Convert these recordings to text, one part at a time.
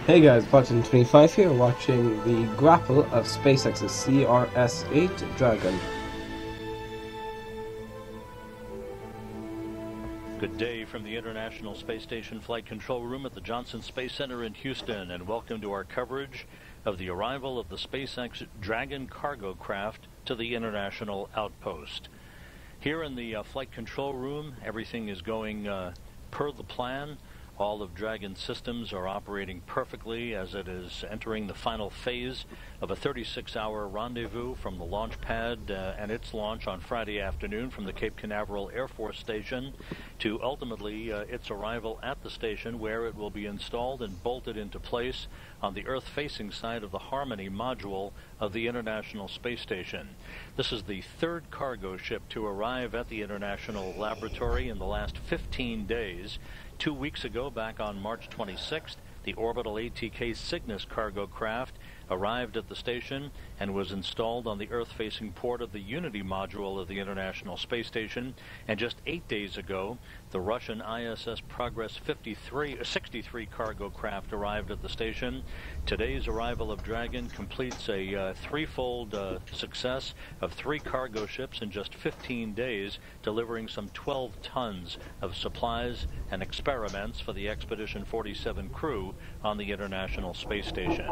Hey guys, Button 25 here, watching the Grapple of SpaceX's CRS-8 Dragon. Good day from the International Space Station Flight Control Room at the Johnson Space Center in Houston, and welcome to our coverage of the arrival of the SpaceX Dragon cargo craft to the International Outpost. Here in the Flight Control Room, everything is going per the plan. All of Dragon's systems are operating perfectly as it is entering the final phase of a 36-hour rendezvous from the launch pad and its launch on Friday afternoon from the Cape Canaveral Air Force Station to ultimately its arrival at the station, where it will be installed and bolted into place on the Earth-facing side of the Harmony module of the International Space Station. This is the third cargo ship to arrive at the International Laboratory in the last 15 days. 2 weeks ago, back on March 26th, the orbital ATK Cygnus cargo craft arrived at the station and was installed on the Earth-facing port of the Unity module of the International Space Station. And just 8 days ago, the Russian ISS Progress 63 cargo craft arrived at the station. Today's arrival of Dragon completes a threefold success of 3 cargo ships in just 15 days, delivering some 12 tons of supplies and experiments for the Expedition 47 crew on the International Space Station.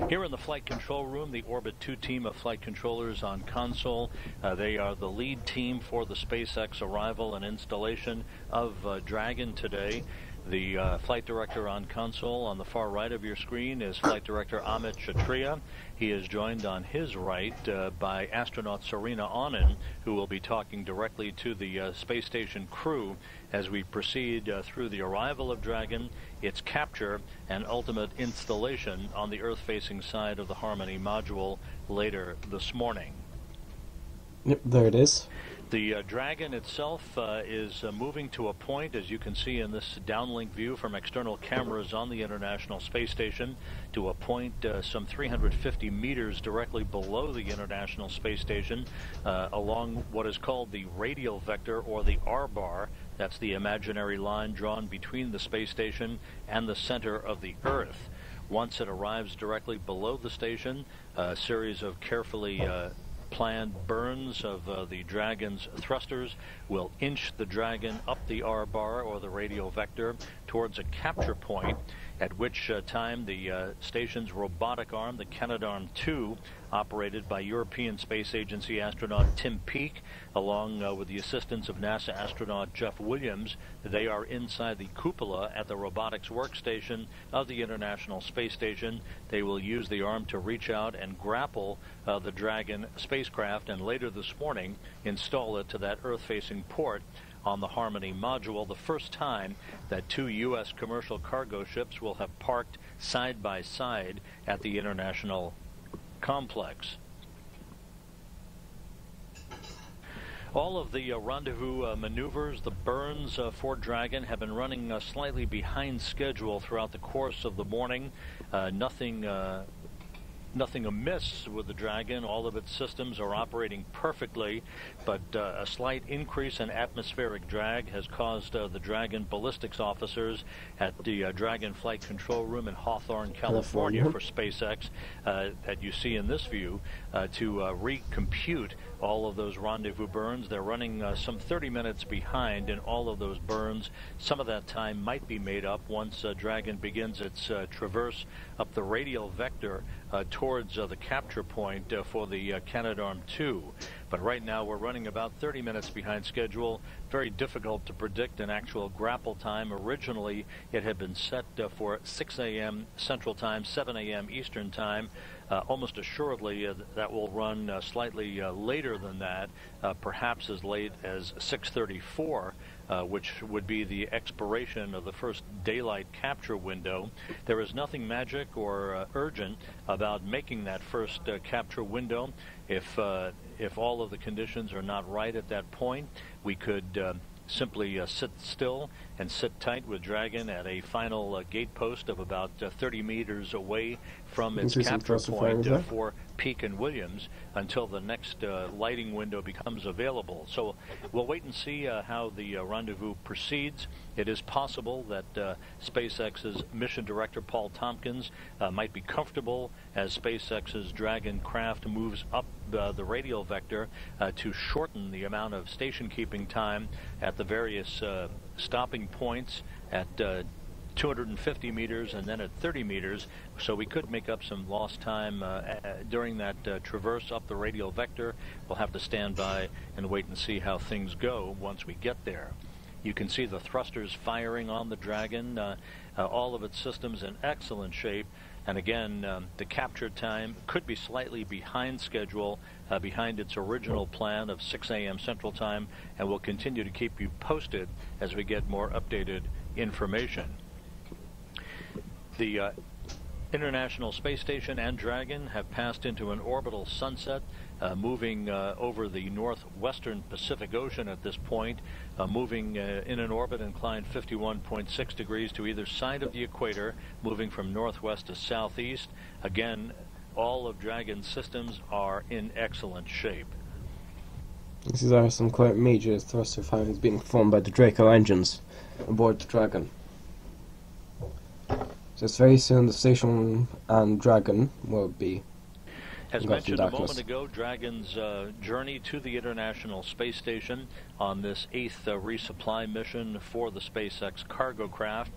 Here in the Flight Control Room, the Orbit 2 team of flight controllers on console. They are the lead team for the SpaceX arrival and installation of Dragon today. The flight director on console on the far right of your screen is Flight Director Amit Kshatriya. He is joined on his right by astronaut Serena Aunan, who will be talking directly to the space station crew as we proceed through the arrival of Dragon, its capture, and ultimate installation on the Earth-facing side of the Harmony module later this morning. Yep, there it is. The Dragon itself is moving to a point, as you can see in this downlink view from external cameras on the International Space Station, to a point some 350 meters directly below the International Space Station, along what is called the radial vector, or the R-bar. That's the imaginary line drawn between the space station and the center of the Earth. Once it arrives directly below the station, a series of carefully planned burns of the Dragon's thrusters will inch the Dragon up the R-bar, or the radial vector, towards a capture point, at which time the station's robotic arm, the Canadarm2, operated by European Space Agency astronaut Tim Peake, along with the assistance of NASA astronaut Jeff Williams. They are inside the cupola at the robotics workstation of the International Space Station. They will use the arm to reach out and grapple the Dragon spacecraft, and later this morning install it to that Earth-facing port on the Harmony module, the first time that 2 U.S. commercial cargo ships will have parked side by side at the International complex. All of the rendezvous maneuvers, the burns for Dragon, have been running slightly behind schedule throughout the course of the morning. Nothing amiss with the Dragon. All of its systems are operating perfectly, but a slight increase in atmospheric drag has caused the Dragon ballistics officers at the Dragon Flight Control Room in Hawthorne, California for SpaceX, that you see in this view, to recompute all of those rendezvous burns. They're running some 30 minutes behind in all of those burns. Some of that time might be made up once Dragon begins its traverse up the radial vector towards the capture point for the Canadarm2. But right now we're running about 30 minutes behind schedule. Very difficult to predict an actual grapple time. Originally it had been set for 6 a.m. Central Time, 7 a.m. Eastern Time. Almost assuredly that will run slightly later than that, perhaps as late as 6:34, which would be the expiration of the first daylight capture window. There is nothing magic or urgent about making that first capture window. If all of the conditions are not right at that point, we could simply sit still and sit tight with Dragon at a final gate post of about 30 meters away from its capture point for Peak and Williams until the next lighting window becomes available. So we'll wait and see how the rendezvous proceeds. It is possible that SpaceX's mission director Paul Tompkins might be comfortable as SpaceX's Dragon craft moves up the radial vector to shorten the amount of station keeping time at the various stopping points at 250 meters and then at 30 meters, so we could make up some lost time during that traverse up the radial vector. We'll have to stand by and wait and see how things go once we get there. You can see the thrusters firing on the Dragon, all of its systems in excellent shape, and again, the capture time could be slightly behind schedule, behind its original plan of 6 a.m. Central Time, and we'll continue to keep you posted as we get more updated information. The International Space Station and Dragon have passed into an orbital sunset, moving over the northwestern Pacific Ocean at this point, moving in an orbit inclined 51.6 degrees to either side of the equator, moving from northwest to southeast. Again, all of Dragon's systems are in excellent shape. These are some quite major thruster firings being performed by the Draco engines aboard the Dragon. Just very soon the station and Dragon will be as mentioned a moment ago, Dragon's journey to the International Space Station on this 8th resupply mission for the SpaceX cargo craft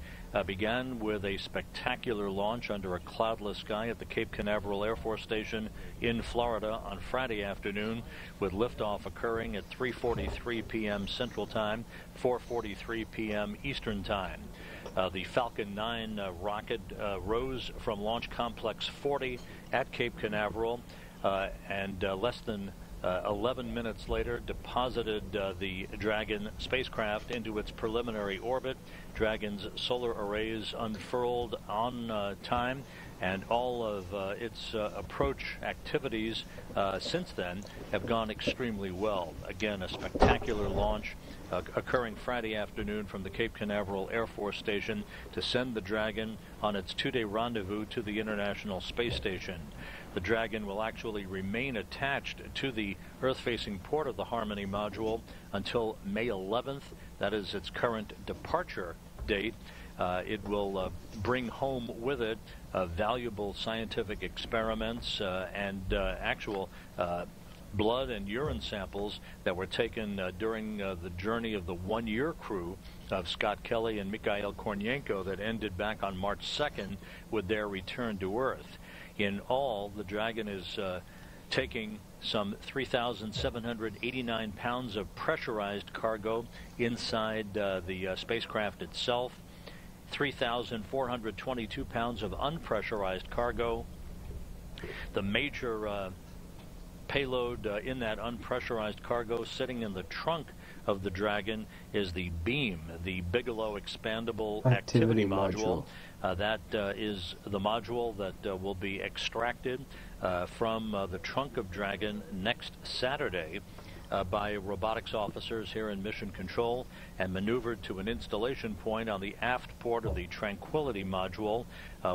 began with a spectacular launch under a cloudless sky at the Cape Canaveral Air Force Station in Florida on Friday afternoon, with liftoff occurring at 3:43 p.m. Central Time, 4:43 p.m. Eastern Time. The Falcon 9 rocket rose from Launch Complex 40 at Cape Canaveral and less than 11 minutes later deposited the Dragon spacecraft into its preliminary orbit. Dragon's solar arrays unfurled on time, and all of its approach activities since then have gone extremely well. Again, a spectacular launch occurring Friday afternoon from the Cape Canaveral Air Force Station to send the Dragon on its two-day rendezvous to the International Space Station. The Dragon will actually remain attached to the Earth-facing port of the Harmony module until May 11th. That is its current departure date. It will bring home with it valuable scientific experiments and actual blood and urine samples that were taken during the journey of the one-year crew of Scott Kelly and Mikhail Kornienko that ended back on March 2nd with their return to Earth. In all, the Dragon is taking some 3,789 pounds of pressurized cargo inside the spacecraft itself, 3,422 pounds of unpressurized cargo. The major payload in that unpressurized cargo sitting in the trunk of the Dragon is the BEAM, the Bigelow Expandable Activity Module. That is the module that will be extracted from the trunk of Dragon next Saturday by robotics officers here in Mission Control and maneuvered to an installation point on the aft port of the Tranquility module,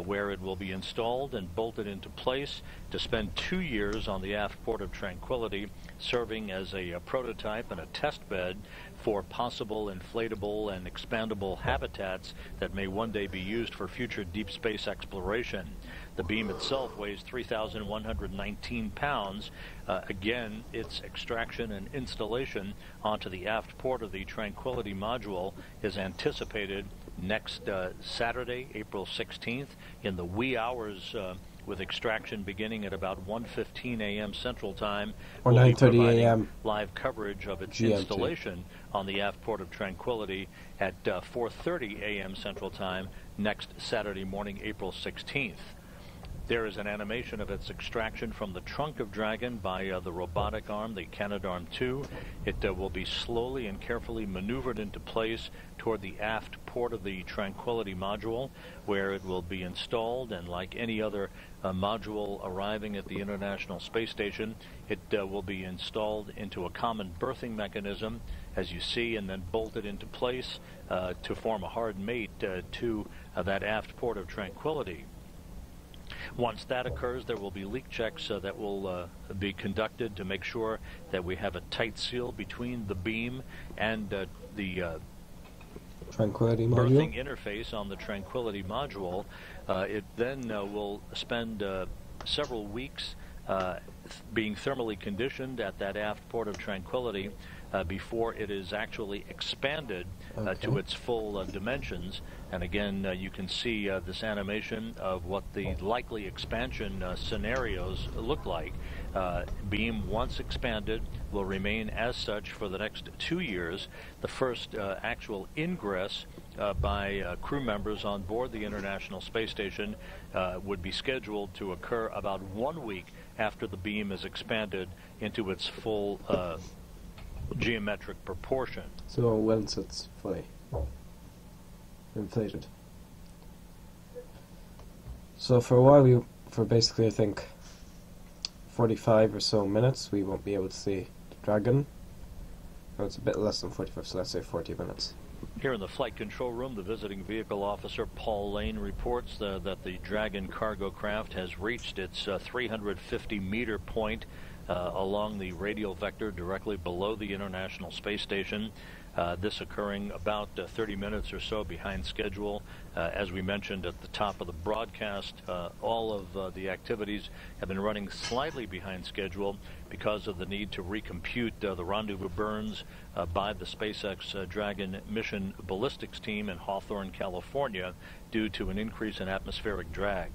where it will be installed and bolted into place to spend 2 years on the aft port of Tranquility, serving as a prototype and a test bed for possible inflatable and expandable habitats that may one day be used for future deep space exploration. The beam itself weighs 3,119 pounds. Again, its extraction and installation onto the aft port of the Tranquility module is anticipated next Saturday, April 16th, in the wee hours, with extraction beginning at about 1:15 a.m. Central Time. Or 9:30 a.m. live coverage of its GMT. installation on the aft port of Tranquility at 4:30 a.m. Central Time next Saturday morning, April 16th. There is an animation of its extraction from the trunk of Dragon by the robotic arm, the Canadarm2. It will be slowly and carefully maneuvered into place toward the aft port of the Tranquility module, where it will be installed, and like any other module arriving at the International Space Station, it will be installed into a common berthing mechanism as you see, and then bolted into place to form a hard mate to that aft port of tranquility. Once that occurs, there will be leak checks that will be conducted to make sure that we have a tight seal between the beam and the Tranquility module. berthing interface on the Tranquility module. It then will spend several weeks being thermally conditioned at that aft port of Tranquility before it is actually expanded to its full dimensions. And again, you can see this animation of what the likely expansion scenarios look like. Beam, once expanded, will remain as such for the next 2 years. The first actual ingress by crew members on board the International Space Station would be scheduled to occur about 1 week after the beam is expanded into its full geometric proportion. So once it's fully inflated. So for a while, for basically I think 45 or so minutes, we won't be able to see the Dragon. No, it's a bit less than 45, so let's say 40 minutes. Here in the flight control room, the visiting vehicle officer Paul Lane reports that the Dragon cargo craft has reached its 350-meter point along the radial vector directly below the International Space Station. This occurring about 30 minutes or so behind schedule. As we mentioned at the top of the broadcast, all of the activities have been running slightly behind schedule because of the need to recompute the rendezvous burns by the SpaceX Dragon mission ballistics team in Hawthorne, California, due to an increase in atmospheric drag.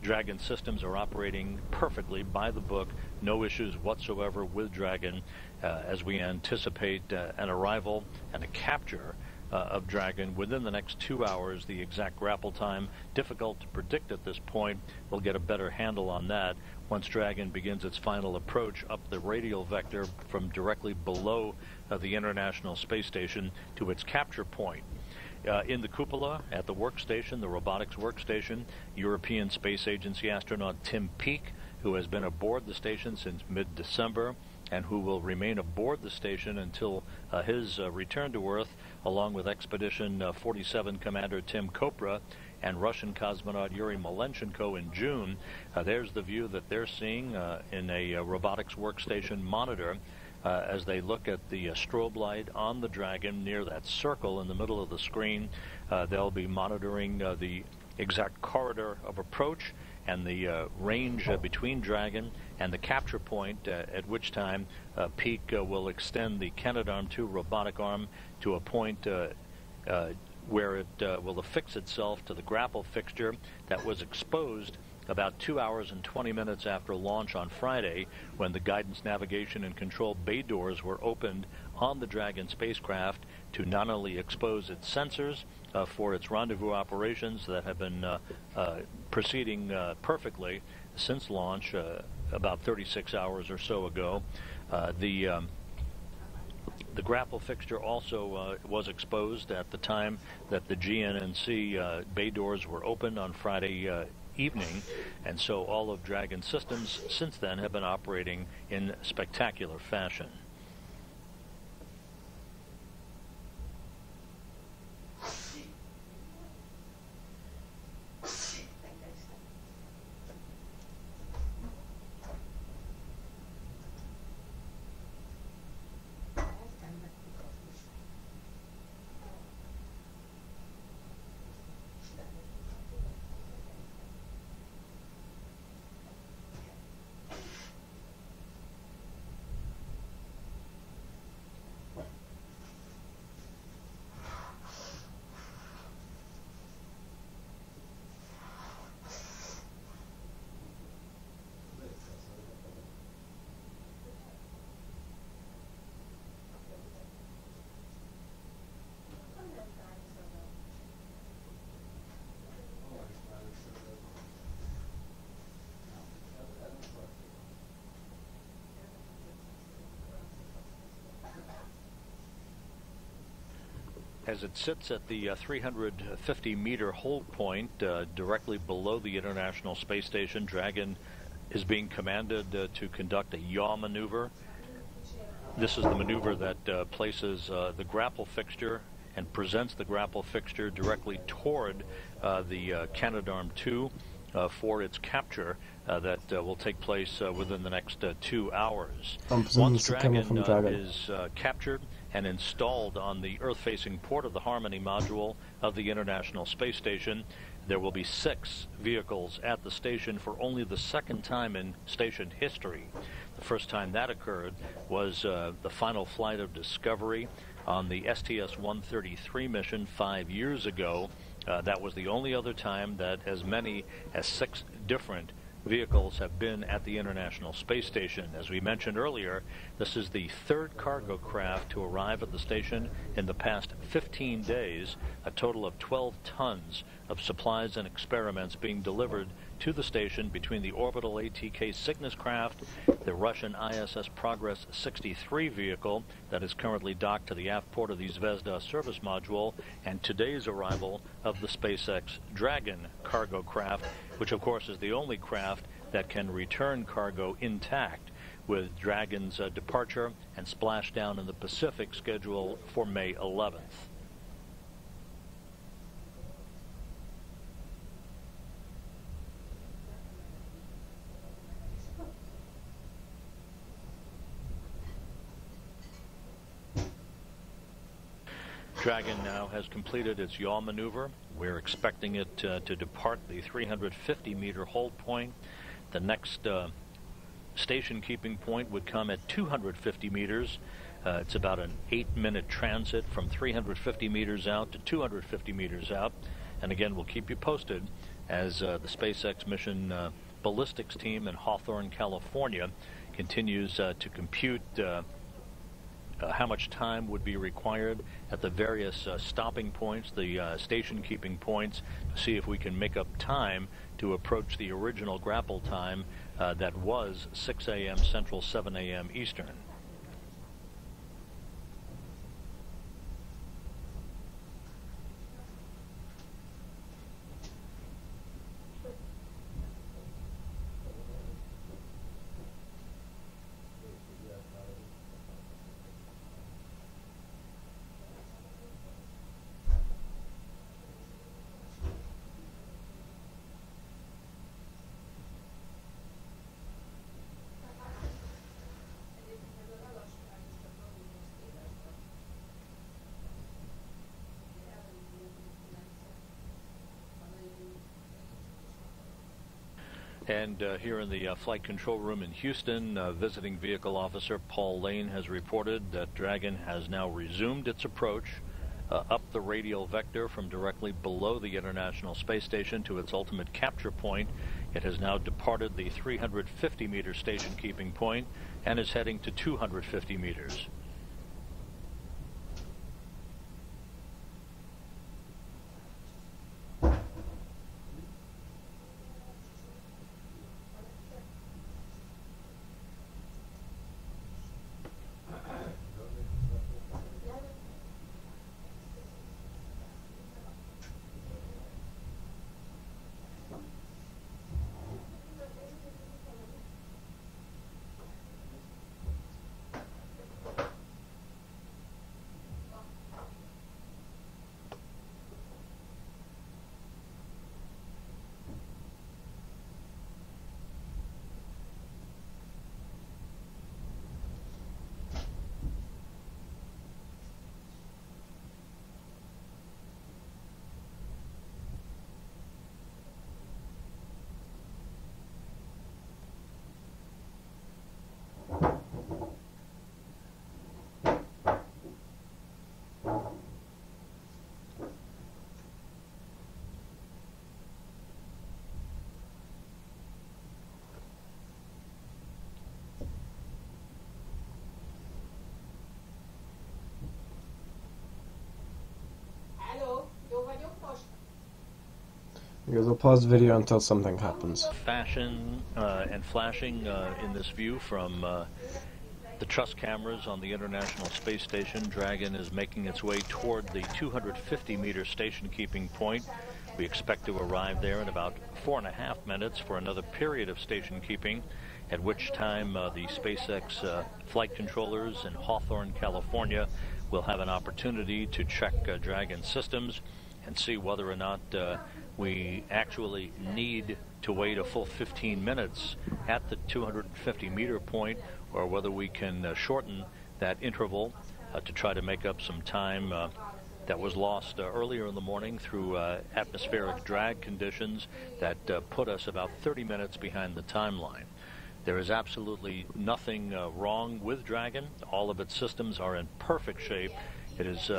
Dragon systems are operating perfectly by the book, no issues whatsoever with Dragon, as we anticipate an arrival and a capture of Dragon within the next 2 hours. The exact grapple time, difficult to predict at this point. We'll get a better handle on that once Dragon begins its final approach up the radial vector from directly below the International Space Station to its capture point. In the cupola, at the workstation, the robotics workstation, European Space Agency astronaut Tim Peake, who has been aboard the station since mid-December and who will remain aboard the station until his return to Earth, along with Expedition 47 Commander Tim Kopra and Russian cosmonaut Yuri Malenchenko in June. There's the view that they're seeing in a robotics workstation monitor as they look at the strobe light on the Dragon near that circle in the middle of the screen. They'll be monitoring the exact corridor of approach and the range between Dragon and the capture point, at which time Peake will extend the Canadarm2 robotic arm to a point where it will affix itself to the grapple fixture that was exposed about 2 hours and 20 minutes after launch on Friday, when the guidance, navigation, and control bay doors were opened on the Dragon spacecraft to not only expose its sensors for its rendezvous operations that have been proceeding perfectly since launch about 36 hours or so ago. The grapple fixture also was exposed at the time that the GNNC bay doors were opened on Friday evening, and so all of Dragon systems since then have been operating in spectacular fashion. As it sits at the 350-meter hold point directly below the International Space Station, Dragon is being commanded to conduct a yaw maneuver This is the maneuver that places the grapple fixture and presents the grapple fixture directly toward the Canadarm2 for its capture that will take place within the next 2 hours. Once Dragon is captured and installed on the Earth-facing port of the Harmony module of the International Space Station, there will be 6 vehicles at the station for only the second time in station history. The first time that occurred was the final flight of Discovery on the STS-133 mission 5 years ago. That was the only other time that as many as 6 different vehicles have been at the International Space Station. As we mentioned earlier, this is the 3rd cargo craft to arrive at the station in the past 15 days, a total of 12 tons of supplies and experiments being delivered to the station between the orbital ATK Cygnus craft, the Russian ISS Progress 63 vehicle that is currently docked to the aft port of the Zvezda service module, and today's arrival of the SpaceX Dragon cargo craft, which of course is the only craft that can return cargo intact, with Dragon's departure and splashdown in the Pacific scheduled for May 11th. Dragon now has completed its yaw maneuver. We're expecting it to depart the 350-meter hold point. The next station keeping point would come at 250 meters. It's about an 8-minute transit from 350 meters out to 250 meters out. And again, we'll keep you posted as the SpaceX mission ballistics team in Hawthorne, California continues to compute how much time would be required at the various stopping points, the station keeping points, to see if we can make up time to approach the original grapple time that was 6 a.m. Central, 7 a.m. Eastern. And here in the flight control room in Houston, visiting vehicle officer Paul Lane has reported that Dragon has now resumed its approach up the radial vector from directly below the International Space Station to its ultimate capture point. It has now departed the 350-meter station keeping point and is heading to 250 meters. Because we'll pause the video until something happens. Fashion and flashing in this view from the truss cameras on the International Space Station. Dragon is making its way toward the 250-meter station keeping point We expect to arrive there in about 4.5 minutes for another period of station keeping, at which time the SpaceX flight controllers in Hawthorne, California will have an opportunity to check Dragon systems and see whether or not we actually need to wait a full 15 minutes at the 250-meter point, or whether we can shorten that interval to try to make up some time that was lost earlier in the morning through atmospheric drag conditions that put us about 30 minutes behind the timeline. There is absolutely nothing wrong with Dragon. All of its systems are in perfect shape. It is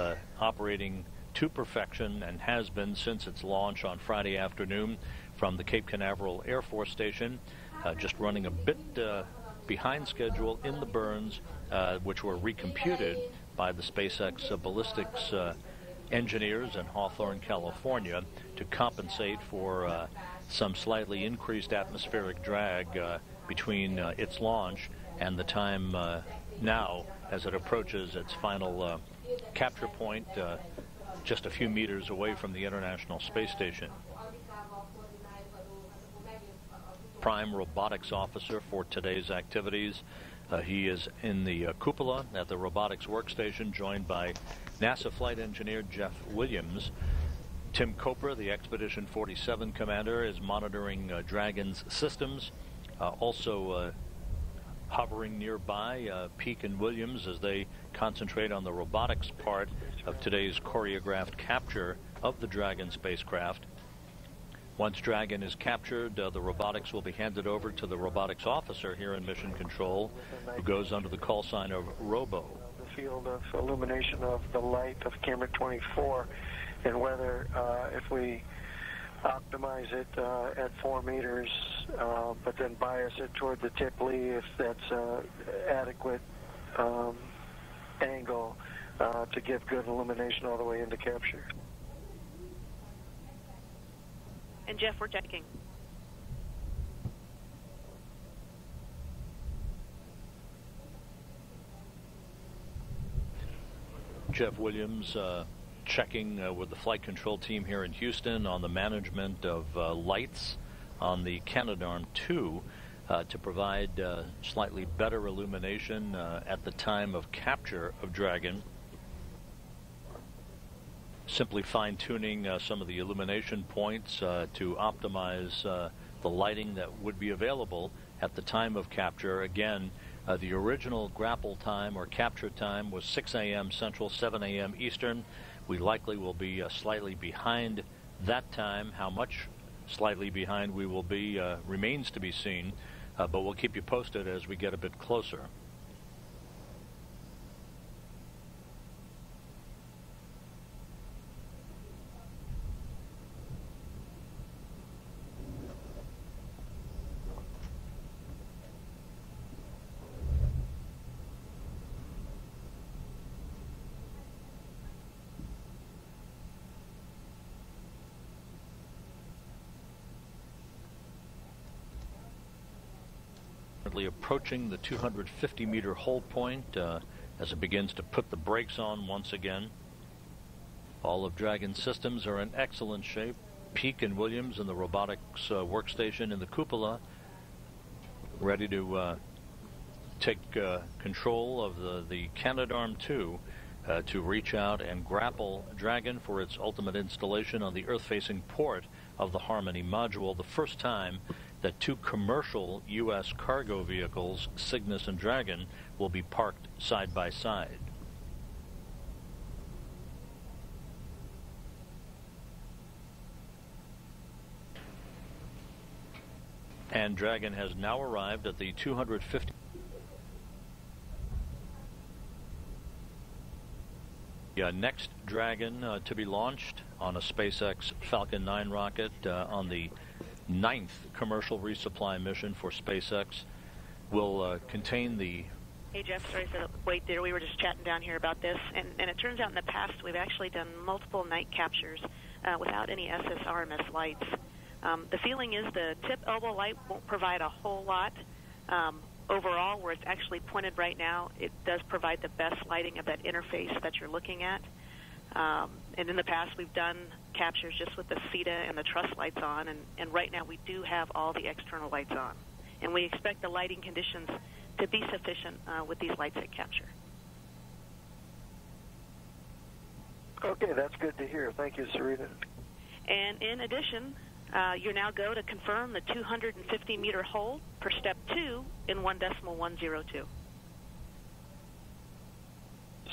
operating to perfection and has been since its launch on Friday afternoon from the Cape Canaveral Air Force Station, just running a bit behind schedule in the burns, which were recomputed by the SpaceX ballistics engineers in Hawthorne, California, to compensate for some slightly increased atmospheric drag between its launch and the time now as it approaches its final capture point just a few meters away from the International Space Station. Prime robotics officer for today's activities. He is in the cupola at the robotics workstation, joined by NASA flight engineer Jeff Williams. Tim Copra, the Expedition 47 commander, is monitoring Dragon's systems. Also hovering nearby, Peake and Williams, as they concentrate on the robotics part of today's choreographed capture of the Dragon spacecraft. Once Dragon is captured, the robotics will be handed over to the robotics officer here in Mission Control, who goes under the call sign of Robo. The field of illumination of the light of camera 24, and whether if we optimize it at 4 meters, but then bias it toward the tip lee if that's adequate angle to give good illumination all the way into capture. And Jeff, we're checking. Jeff Williams checking with the flight control team here in Houston on the management of lights on the Canadarm2 to provide slightly better illumination at the time of capture of Dragon. Simply fine-tuning some of the illumination points to optimize the lighting that would be available at the time of capture. Again, the original grapple time or capture time was 6 a.m. Central, 7 a.m. Eastern. We likely will be slightly behind that time. How much slightly behind we will be remains to be seen, but we'll keep you posted as we get a bit closer. Approaching the 250-meter hold point as it begins to put the brakes on once again. All of Dragon's systems are in excellent shape. Peake and Williams in the robotics workstation in the cupola, ready to take control of the Canadarm2 to reach out and grapple Dragon for its ultimate installation on the Earth-facing port of the Harmony module, the first time that two commercial U.S. cargo vehicles, Cygnus and Dragon, will be parked side by side. And Dragon has now arrived at the 250. Next Dragon to be launched on a SpaceX Falcon 9 rocket on the 9th commercial resupply mission for SpaceX will contain the... Hey Jeff, sorry for the wait there. We were just chatting down here about this, and it turns out in the past we've actually done multiple night captures without any SSRMS lights. The feeling is the tip elbow light won't provide a whole lot. Overall, where it's actually pointed right now, it does provide the best lighting of that interface that you're looking at. And in the past, we've done captures just with the CETA and the truss lights on, and right now we do have all the external lights on. And we expect the lighting conditions to be sufficient with these lights at capture. Okay, that's good to hear. Thank you, Sarita. And in addition, you now go to confirm the 250-meter hold per step 2 in 1.102.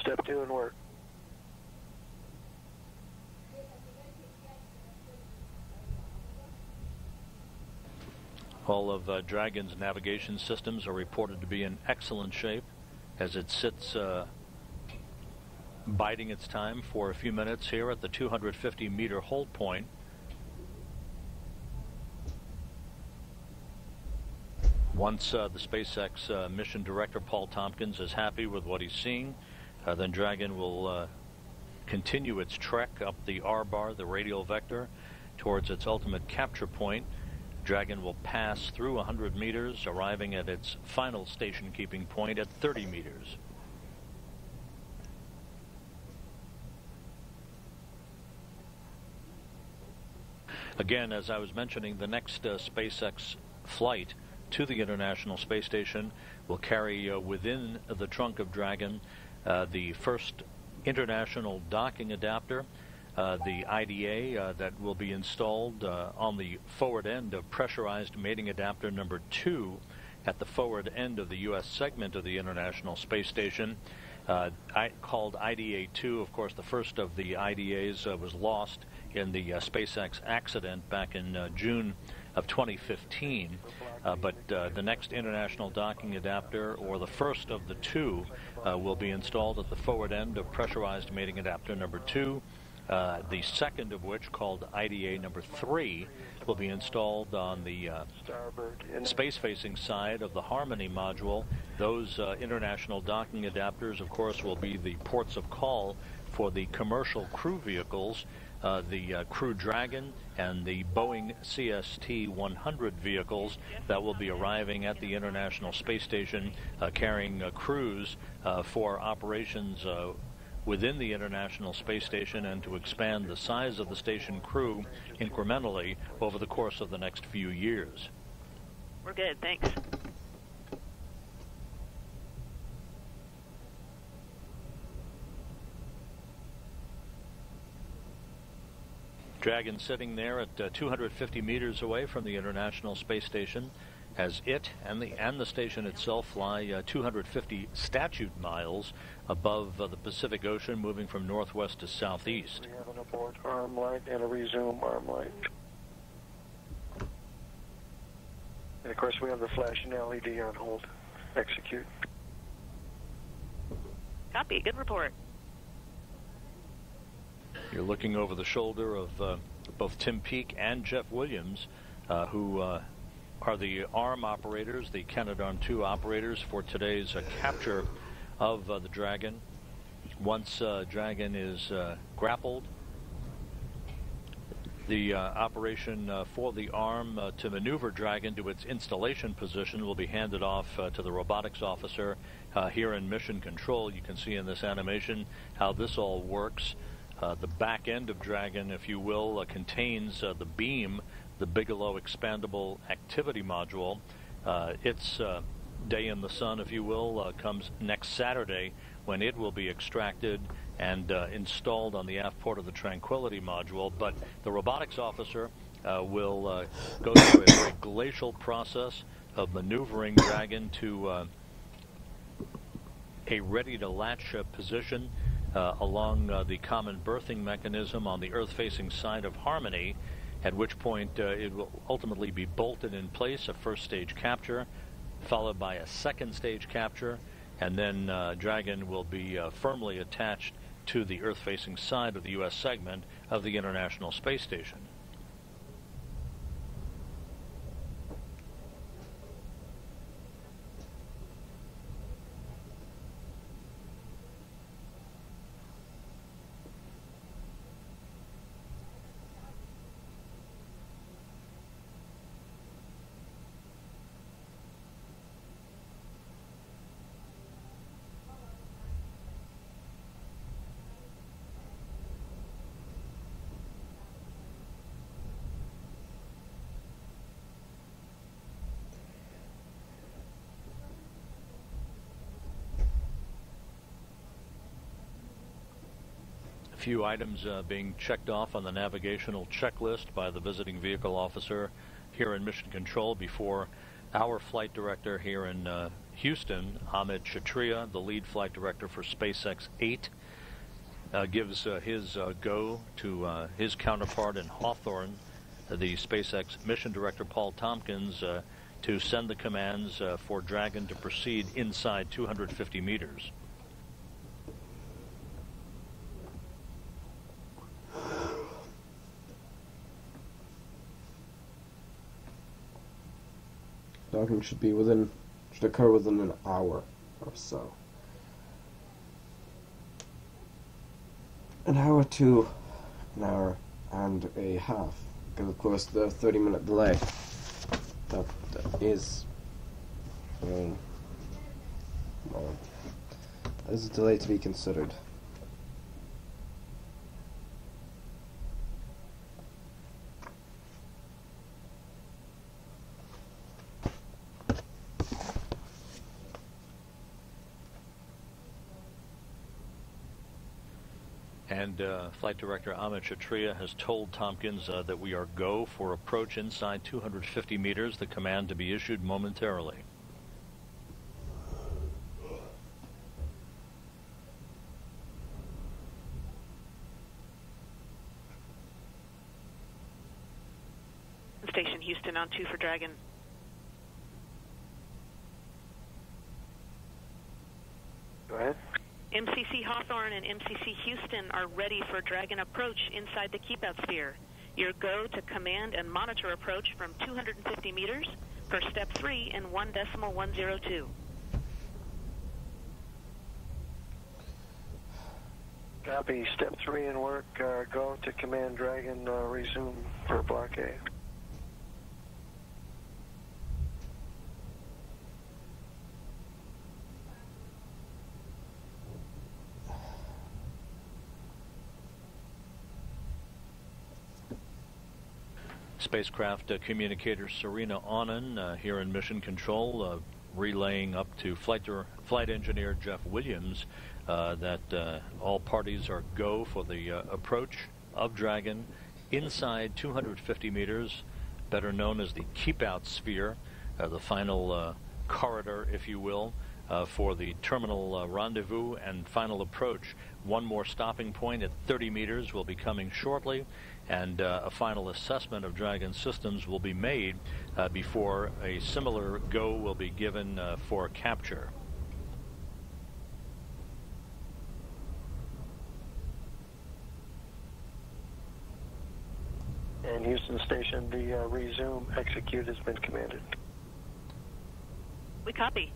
Step 2 in work. All of Dragon's navigation systems are reported to be in excellent shape as it sits biding its time for a few minutes here at the 250-meter hold point. Once the SpaceX mission director, Paul Tompkins, is happy with what he's seeing, then Dragon will continue its trek up the R-bar, the radial vector, towards its ultimate capture point. Dragon will pass through 100 meters, arriving at its final station keeping point at 30 meters. Again, as I was mentioning, the next SpaceX flight to the International Space Station will carry within the trunk of Dragon the first international docking adapter, the IDA that will be installed on the forward end of pressurized mating adapter number 2 at the forward end of the U.S. segment of the International Space Station, called IDA-2. Of course, the first of the IDAs was lost in the SpaceX accident back in June of 2015. But the next international docking adapter, or the first of the 2, will be installed at the forward end of pressurized mating adapter number 2. The second of which, called IDA number 3, will be installed on the space-facing side of the Harmony module. Those international docking adapters, of course, will be the ports of call for the commercial crew vehicles, the Crew Dragon and the Boeing CST-100 vehicles that will be arriving at the International Space Station, carrying crews for operations within the International Space Station and to expand the size of the station crew incrementally over the course of the next few years. We're good, thanks. Dragon sitting there at 250 meters away from the International Space Station, as it and the station itself fly 250 statute miles above the Pacific Ocean, moving from northwest to southeast. We have an abort arm light and a resume arm light. And of course we have the flashing LED on hold. Execute. Copy, good report. You're looking over the shoulder of both Tim Peake and Jeff Williams, who are the ARM operators, the Canadarm2 operators for today's capture of the Dragon. Once Dragon is grappled, the operation for the ARM to maneuver Dragon to its installation position will be handed off to the robotics officer here in Mission Control. You can see in this animation how this all works. The back end of Dragon, if you will, contains the beam, the Bigelow Expandable Activity Module. Its day in the sun, if you will, comes next Saturday, when it will be extracted and installed on the aft port of the Tranquility Module. But the robotics officer will go through a very glacial process of maneuvering Dragon to a ready-to-latch position along the common berthing mechanism on the Earth-facing side of Harmony, at which point it will ultimately be bolted in place, a first stage capture, followed by a second stage capture, and then Dragon will be firmly attached to the Earth-facing side of the U.S. segment of the International Space Station. few items being checked off on the navigational checklist by the visiting vehicle officer here in Mission Control before our flight director here in Houston, Ahmed Kshatriya, the lead flight director for SpaceX 8, gives his go to his counterpart in Hawthorne, the SpaceX mission director Paul Tompkins, to send the commands for Dragon to proceed inside 250 meters. Docking should occur within an hour or so. An hour to an hour and a half, because of course the 30-minute delay that is that is a delay to be considered. And Flight Director Ahmed Kshatriya has told Tompkins that we are go for approach inside 250 meters, the command to be issued momentarily. Station Houston on 2 for Dragon. Go ahead. MCC Hawthorne and MCC Houston are ready for Dragon approach inside the keep-out sphere. Your go to command and monitor approach from 250 meters per step 3 in 1.102. Copy. Step 3 in work. Go to command Dragon. Resume for Block A. Spacecraft communicator Serena Anand here in Mission Control, relaying up to flight engineer Jeff Williams that all parties are go for the approach of Dragon inside 250 meters, better known as the keep-out sphere, the final corridor, if you will, for the terminal rendezvous and final approach. One more stopping point at 30 meters will be coming shortly, and a final assessment of Dragon systems will be made before a similar go will be given for capture. And Houston Station, the resume execute has been commanded. We copy.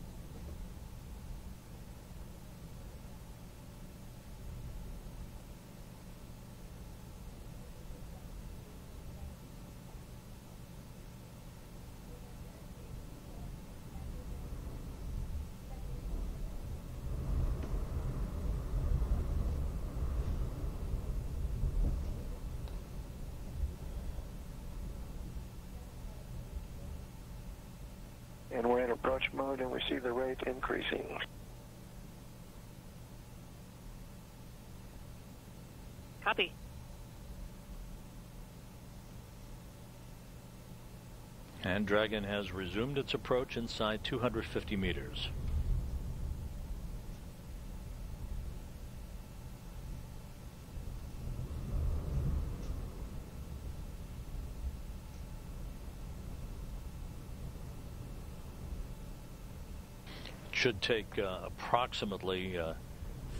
And we're in approach mode, and we see the rate increasing. Copy. And Dragon has resumed its approach inside 250 meters. Should take approximately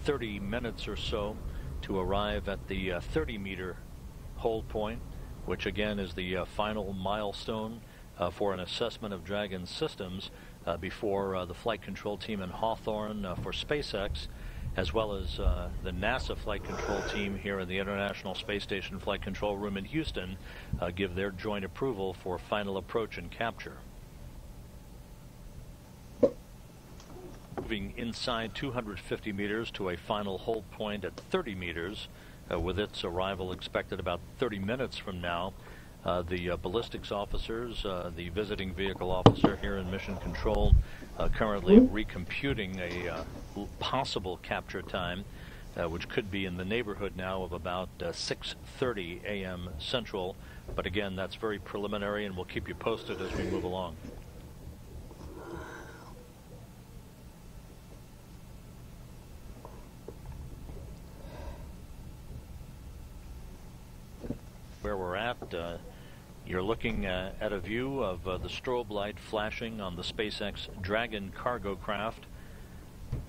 30 minutes or so to arrive at the 30-meter hold point, which again is the final milestone for an assessment of Dragon systems before the flight control team in Hawthorne for SpaceX, as well as the NASA flight control team here in the International Space Station Flight Control Room in Houston give their joint approval for final approach and capture. Moving inside 250 meters to a final hold point at 30 meters, with its arrival expected about 30 minutes from now. The ballistics officers, the visiting vehicle officer here in Mission Control, currently recomputing a possible capture time which could be in the neighborhood now of about 6:30 a.m. Central. But again, that's very preliminary, and we'll keep you posted as we move along. Where we're at, you're looking at a view of the strobe light flashing on the SpaceX Dragon cargo craft,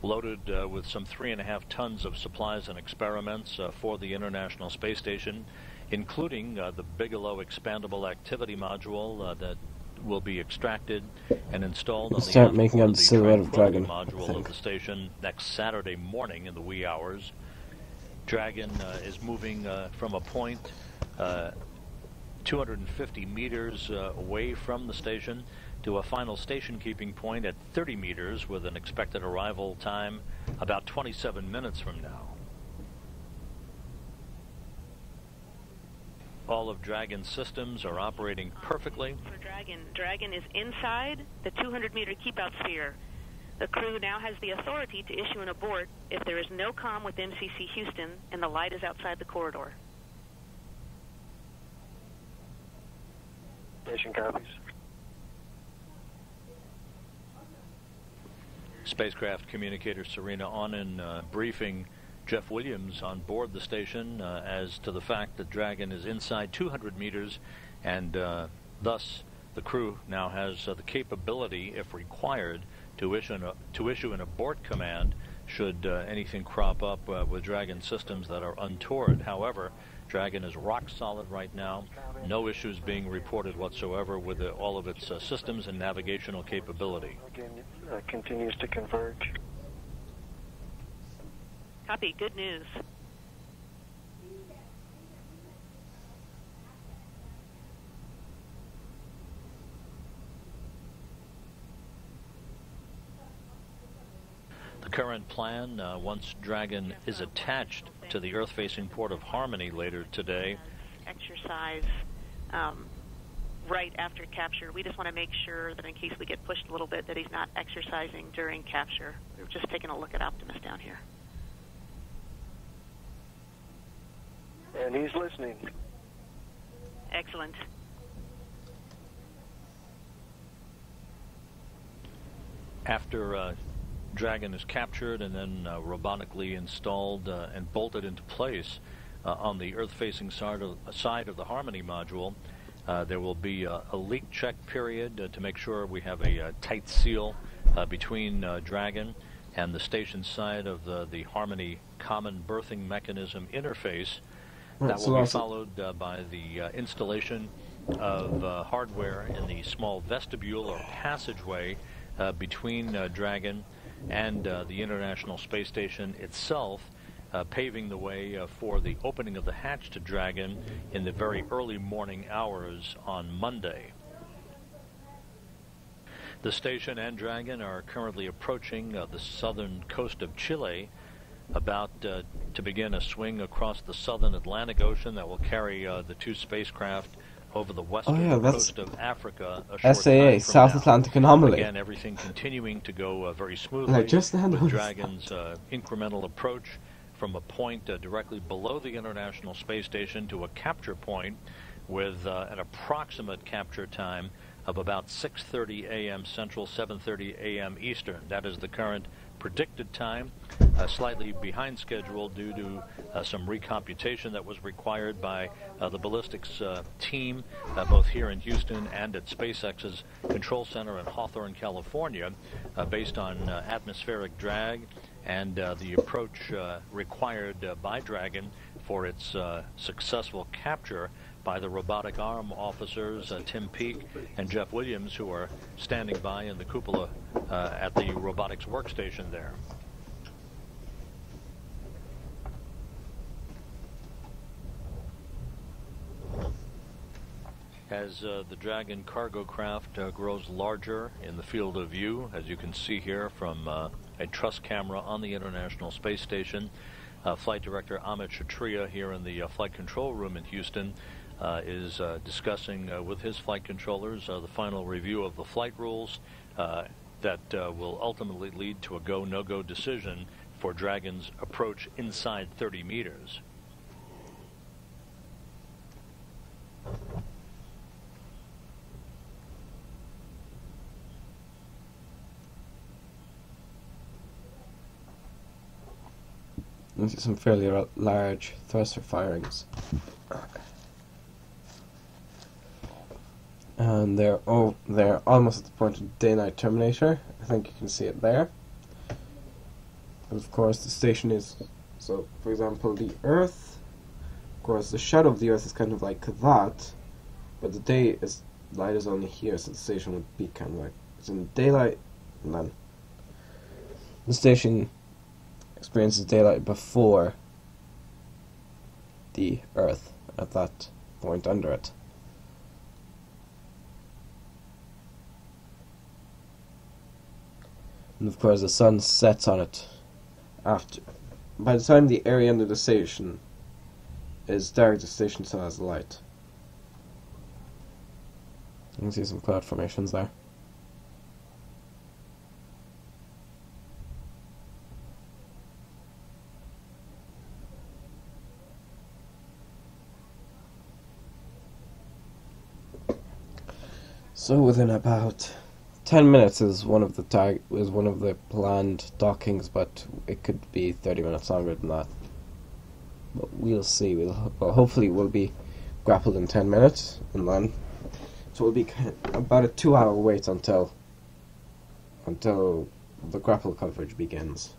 loaded with some 3.5 tons of supplies and experiments for the International Space Station, including the Bigelow Expandable Activity Module that will be extracted and installed on Start the making out the silhouette of Dragon module of the station next Saturday morning in the wee hours. Dragon is moving from a point 250 meters away from the station to a final station keeping point at 30 meters with an expected arrival time about 27 minutes from now. All of Dragon's systems are operating perfectly. For Dragon is inside the 200-meter keep-out sphere. The crew now has the authority to issue an abort if there is no comm with MCC Houston and the light is outside the corridor. Station copies. Spacecraft communicator Serena Onan briefing Jeff Williams on board the station as to the fact that Dragon is inside 200 meters, and thus the crew now has the capability, if required, to issue an abort command should anything crop up with Dragon systems that are untoward. However, Dragon is rock solid right now. No issues being reported whatsoever with all of its systems and navigational capability. Again, continues to converge. Copy. Good news. The current plan, once Dragon is attached to the Earth-facing port of Harmony later today. Exercise right after capture. We just want to make sure that in case we get pushed a little bit that he's not exercising during capture. We're just taking a look at Optimus down here. And he's listening. Excellent. After Dragon is captured and then robotically installed and bolted into place on the Earth-facing side of the Harmony module, there will be a leak check period to make sure we have a tight seal between Dragon and the station side of the Harmony Common Berthing Mechanism interface. That will be followed by the installation of hardware in the small vestibule or passageway between Dragon and the International Space Station itself, paving the way for the opening of the hatch to Dragon in the very early morning hours on Monday. The station and Dragon are currently approaching the southern coast of Chile, about to begin a swing across the southern Atlantic Ocean that will carry the two spacecraft over the western coast of Africa. SAA, South Atlantic Anomaly. Again, everything continuing to go very smoothly with Dragon's incremental approach from a point directly below the International Space Station to a capture point with an approximate capture time of about 6:30 a.m. Central, 7:30 a.m. Eastern. That is the current predicted time, slightly behind schedule due to some recomputation that was required by the ballistics team, both here in Houston and at SpaceX's control center in Hawthorne, California, based on atmospheric drag and the approach required by Dragon for its successful capture by the robotic arm officers Tim Peake and Jeff Williams, who are standing by in the cupola at the robotics workstation there. As the Dragon cargo craft grows larger in the field of view, as you can see here from a truss camera on the International Space Station, Flight Director Amit Kshatriya here in the flight control room in Houston is discussing with his flight controllers the final review of the flight rules that will ultimately lead to a go-no-go decision for Dragon's approach inside 30 meters. You see some fairly large thruster firings. And they're almost at the point of daylight terminator. I think you can see it there. And of course the station is, so for example the Earth, of course the shadow of the Earth is kind of like that, but the light is only here, so the station would be kind of like, it's in daylight, and then the station experiences daylight before the Earth at that point under it. And of course the sun sets on it after. By the time the area under the station is dark, the station still has light. You can see some cloud formations there. So within about 10 minutes is one of the planned dockings, but it could be 30 minutes longer than that. But we'll see. Well, hopefully we'll be grappled in 10 minutes and land. So it'll be about a 2-hour wait until the grapple coverage begins.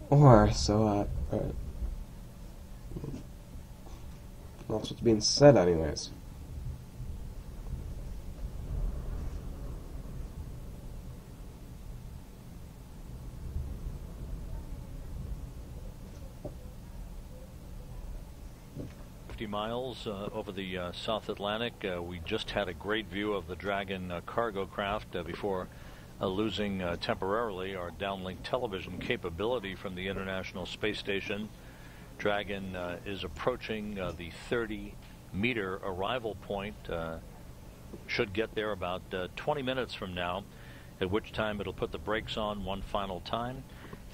Or so that's what's being said anyways. Miles over the South Atlantic. We just had a great view of the Dragon cargo craft before losing temporarily our downlink television capability from the International Space Station. Dragon is approaching the 30-meter arrival point. Should get there about 20 minutes from now, at which time it'll put the brakes on one final time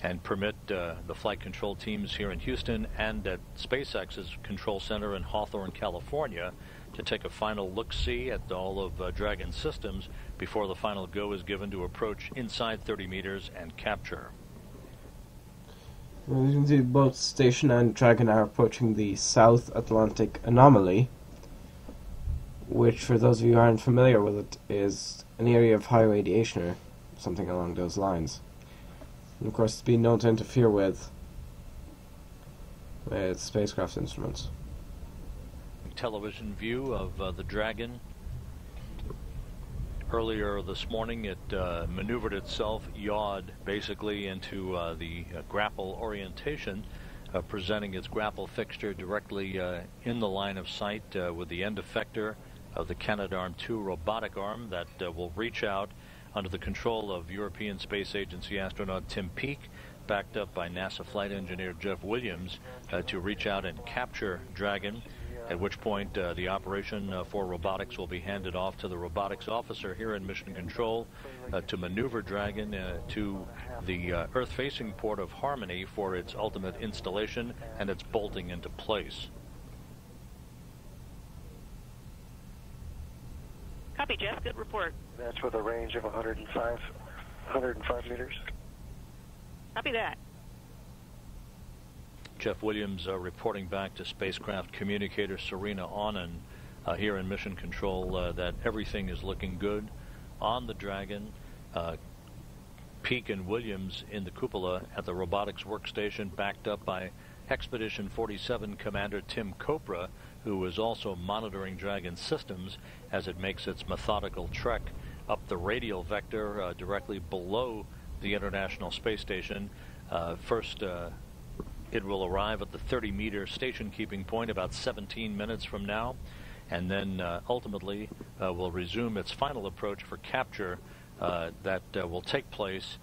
and permit the flight control teams here in Houston and at SpaceX's control center in Hawthorne, California, to take a final look-see at all of Dragon's systems before the final go is given to approach inside 30 meters and capture. Well, you can see both Station and Dragon are approaching the South Atlantic anomaly, which, for those of you who aren't familiar with it, is an area of high radiation or something along those lines. And of course, it's been known to interfere with spacecraft instruments. Television view of the Dragon. Earlier this morning, it maneuvered itself, yawed basically into the grapple orientation, presenting its grapple fixture directly in the line of sight with the end effector of the Canadarm2 robotic arm that will reach out under the control of European Space Agency astronaut Tim Peake, backed up by NASA flight engineer Jeff Williams, to reach out and capture Dragon, at which point the operation for robotics will be handed off to the robotics officer here in Mission Control to maneuver Dragon to the Earth-facing port of Harmony for its ultimate installation and its bolting into place. Copy, Jeff. Good report. That's with a range of 105 meters. Copy that. Jeff Williams reporting back to spacecraft communicator Serena Annan here in Mission Control that everything is looking good on the Dragon. Peake and Williams in the cupola at the robotics workstation, backed up by Expedition 47 Commander Tim Copra, who is also monitoring Dragon systems as it makes its methodical trek up the radial vector directly below the International Space Station. First, it will arrive at the 30-meter station keeping point about 17 minutes from now, and then ultimately will resume its final approach for capture that will take place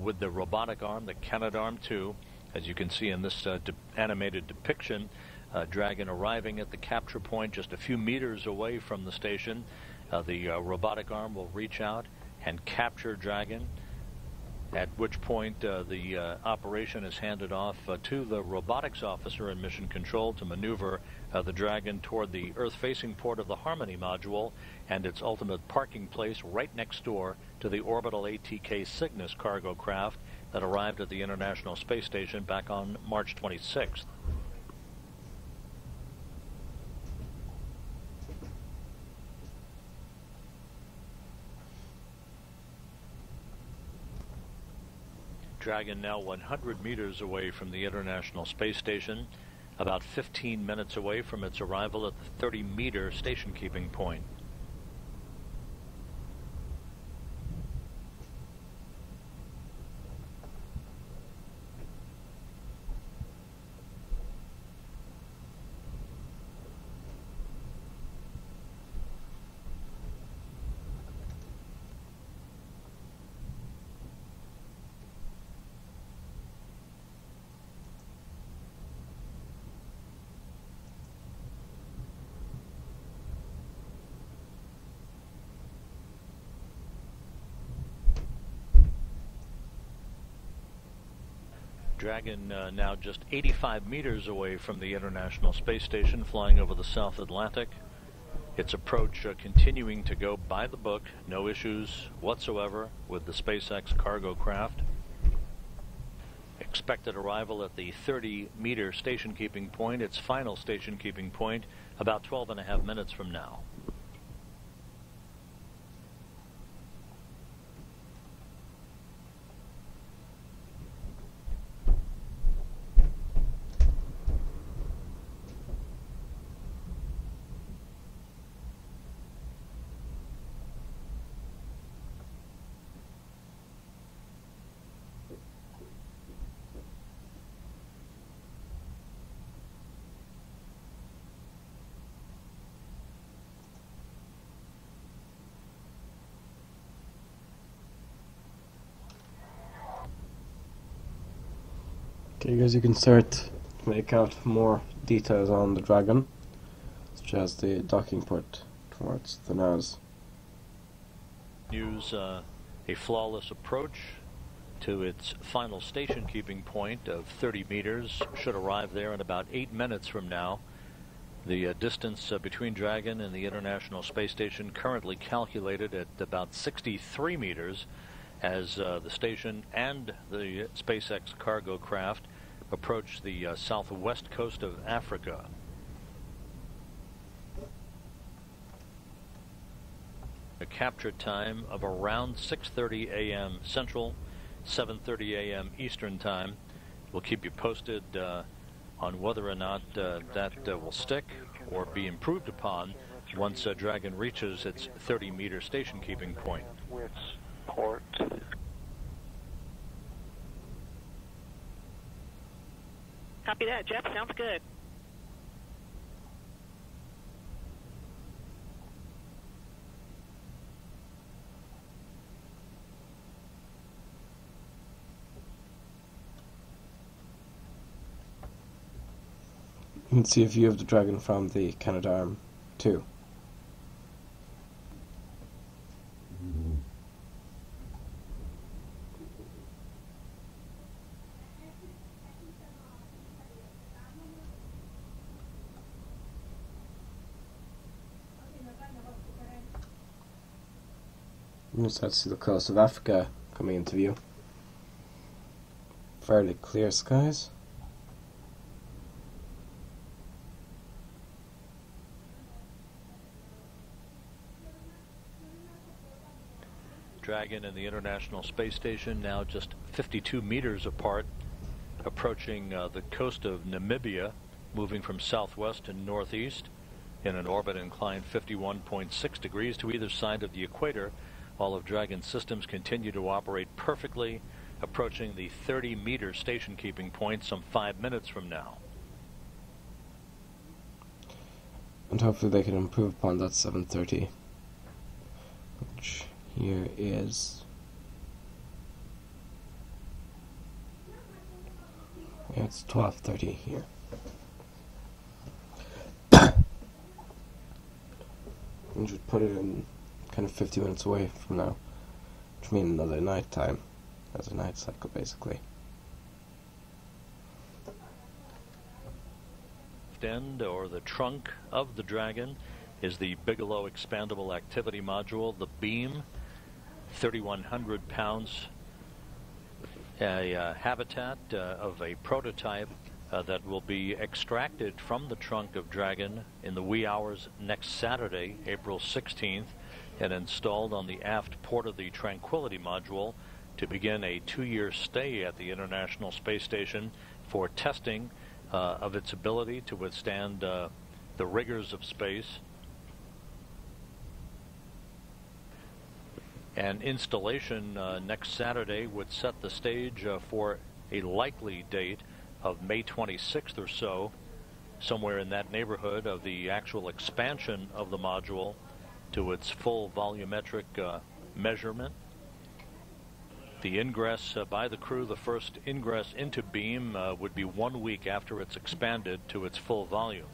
with the robotic arm, the Canadarm2, as you can see in this animated depiction. Dragon arriving at the capture point just a few meters away from the station. The robotic arm will reach out and capture Dragon. at which point the operation is handed off to the robotics officer in Mission Control to maneuver the Dragon toward the Earth-facing port of the Harmony module and its ultimate parking place right next door to the orbital ATK Cygnus cargo craft that arrived at the International Space Station back on March 26th. Dragon now 100 meters away from the International Space Station, about 15 minutes away from its arrival at the 30-meter station keeping point. Dragon now just 85 meters away from the International Space Station, flying over the South Atlantic. Its approach continuing to go by the book, no issues whatsoever with the SpaceX cargo craft. Expected arrival at the 30-meter station keeping point, its final station keeping point, about 12.5 minutes from now. Okay, guys, you can start to make out more details on the Dragon, such as the docking port towards the nose. Use a flawless approach to its final station keeping point of 30 meters. Should arrive there in about 8 minutes from now. The distance between Dragon and the International Space Station currently calculated at about 63 meters as the station and the SpaceX cargo craft approach the southwest coast of Africa. A capture time of around 6:30 a.m. Central, 7:30 a.m. Eastern Time. We'll keep you posted on whether or not that will stick or be improved upon once Dragon reaches its 30-meter station keeping point. Port. Copy that, Jeff. Sounds good. You can see a view of the Dragon from the Canadarm too. You can start to see the coast of Africa coming into view. Fairly clear skies. Dragon and the International Space Station now just 52 meters apart, approaching the coast of Namibia, moving from southwest to northeast in an orbit inclined 51.6 degrees to either side of the equator. All of Dragon's systems continue to operate perfectly, approaching the 30-meter station keeping point some 5 minutes from now. And hopefully they can improve upon that 7:30, which here is, yeah, it's 12:30 here. We should put it in kind of 50 minutes away from now, which means another night time, as a night cycle, basically. End or the trunk of the Dragon is the Bigelow Expandable Activity Module, the beam, 3,100 pounds, a habitat of a prototype that will be extracted from the trunk of Dragon in the wee hours next Saturday, April 16th, and installed on the aft port of the Tranquility Module to begin a 2-year stay at the International Space Station for testing of its ability to withstand the rigors of space. And installation next Saturday would set the stage for a likely date of May 26th or so, somewhere in that neighborhood, of the actual expansion of the module to its full volumetric measurement. The ingress by the crew, the first ingress into beam, would be 1 week after it's expanded to its full volume.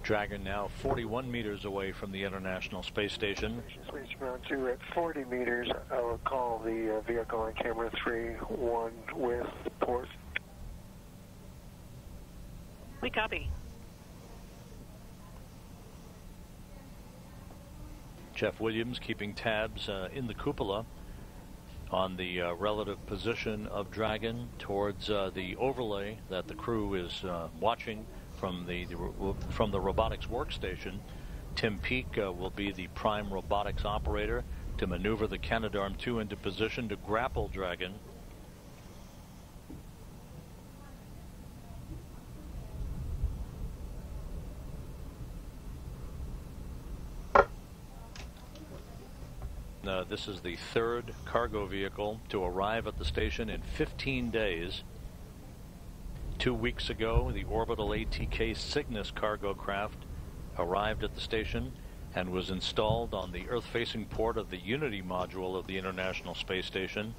Dragon now 41 meters away from the International Space Station. Space Ground 2 at 40 meters. I will call the vehicle on camera 3-1 with port. We copy. Jeff Williams keeping tabs in the cupola on the relative position of Dragon towards the overlay that the crew is watching from the robotics workstation. Tim Peake will be the prime robotics operator to maneuver the Canadarm2 into position to grapple Dragon. This is the third cargo vehicle to arrive at the station in 15 days. 2 weeks ago, the orbital ATK Cygnus cargo craft arrived at the station and was installed on the Earth-facing port of the Unity module of the International Space Station.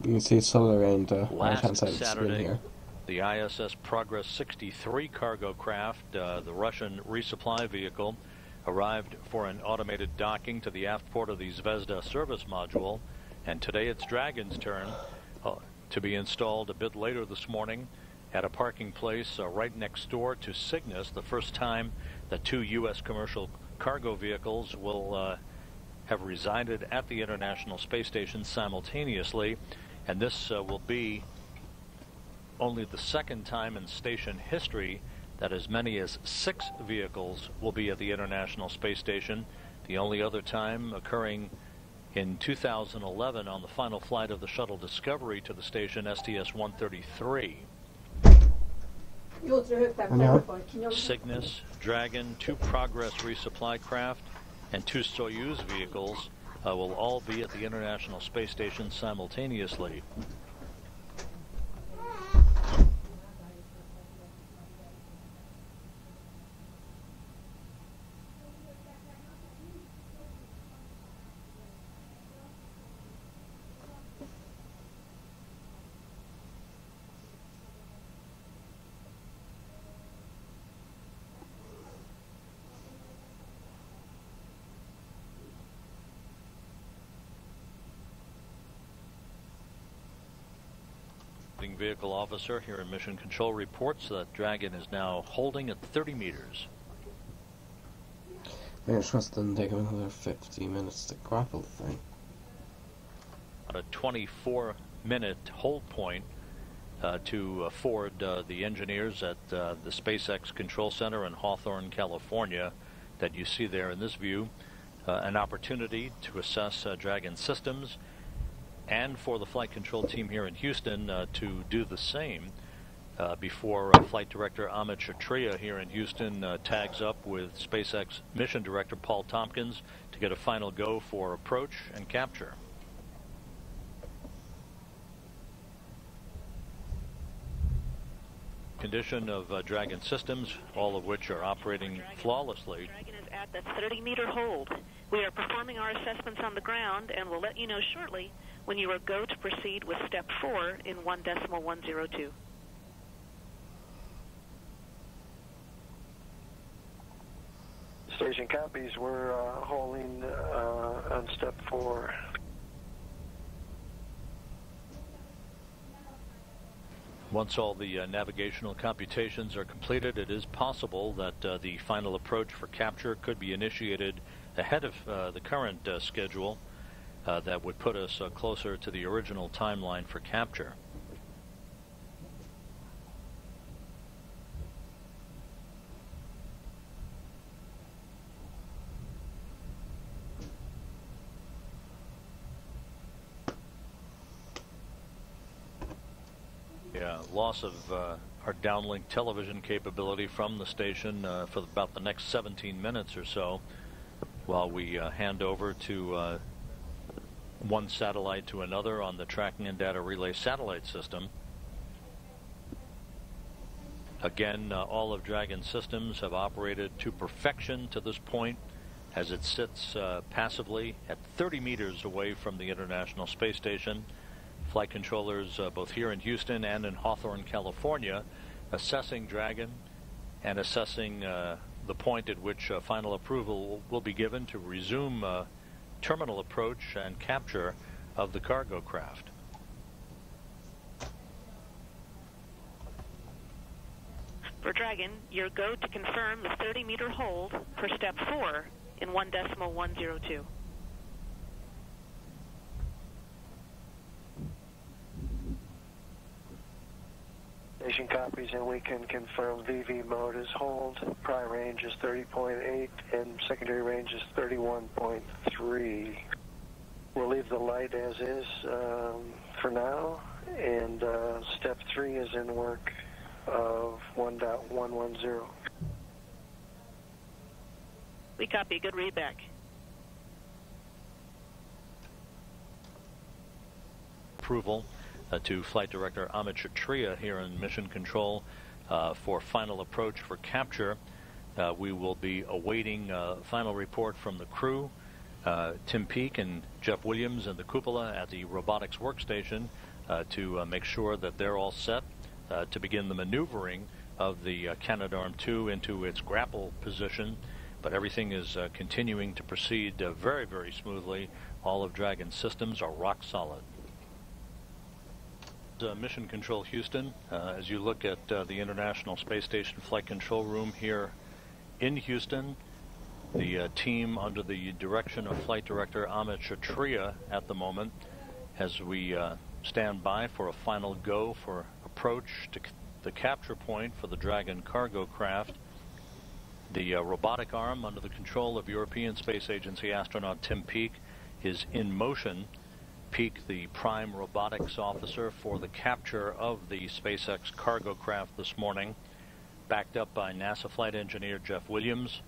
You can see solar and Last right-hand side of the screen Saturday, here. the ISS Progress 63 cargo craft, the Russian resupply vehicle, arrived for an automated docking to the aft port of the Zvezda service module, and today it's Dragon's turn to be installed a bit later this morning at a parking place right next door to Cygnus, the first time that 2 U.S. commercial cargo vehicles will have resided at the International Space Station simultaneously, and this will be only the second time in station history that as many as 6 vehicles will be at the International Space Station, the only other time occurring in 2011 on the final flight of the shuttle Discovery to the station, STS-133. Cygnus, Dragon, 2 Progress resupply craft, and 2 Soyuz vehicles will all be at the International Space Station simultaneously. Vehicle officer here in Mission Control reports that Dragon is now holding at 30 meters. Fingers crossed doesn't take him another 50 minutes to grapple the thing. A 24-minute hold point to afford the engineers at the SpaceX Control Center in Hawthorne, California, that you see there in this view, an opportunity to assess Dragon systems, and for the flight control team here in Houston to do the same before Flight Director Amit Kshatriya here in Houston tags up with SpaceX Mission Director Paul Tompkins to get a final go for approach and capture. condition of Dragon systems, all of which are operating flawlessly. Dragon is at the 30-meter hold. We are performing our assessments on the ground, and we'll let you know shortly when you are go to proceed with step 4 in 1.102. Station copies. We're holding on step 4. Once all the navigational computations are completed, it is possible that the final approach for capture could be initiated ahead of the current schedule. That would put us closer to the original timeline for capture. Loss of our downlink television capability from the station for about the next 17 minutes or so, while we hand over to one satellite to another on the tracking and data relay satellite system. Again, all of Dragon systems have operated to perfection to this point, as it sits passively at 30 meters away from the International Space Station. Flight controllers both here in Houston and in Hawthorne, California, assessing Dragon and assessing the point at which final approval will be given to resume terminal approach and capture of the cargo craft. For Dragon, your go to confirm the 30-meter hold for step 4 in 1.102. Station copies, and we can confirm VV mode is hold. Prime range is 30.8 and secondary range is 31.3. We'll leave the light as is for now, and step 3 is in work of 1.110. We copy. Good readback. Approval to Flight Director Amit Kshatriya here in Mission Control for final approach for capture. We will be awaiting final report from the crew, Tim Peake and Jeff Williams and the cupola at the robotics workstation to make sure that they're all set to begin the maneuvering of the Canadarm2 into its grapple position. But everything is continuing to proceed very, very smoothly. All of Dragon's systems are rock solid. Mission Control Houston, as you look at the International Space Station Flight Control Room here in Houston, the team under the direction of Flight Director Amit Kshatriya at the moment, as we stand by for a final go for approach to the capture point for the Dragon cargo craft. The robotic arm under the control of European Space Agency astronaut Tim Peake is in motion. Peake, the prime robotics officer for the capture of the SpaceX cargo craft this morning, backed up by NASA flight engineer Jeff Williams.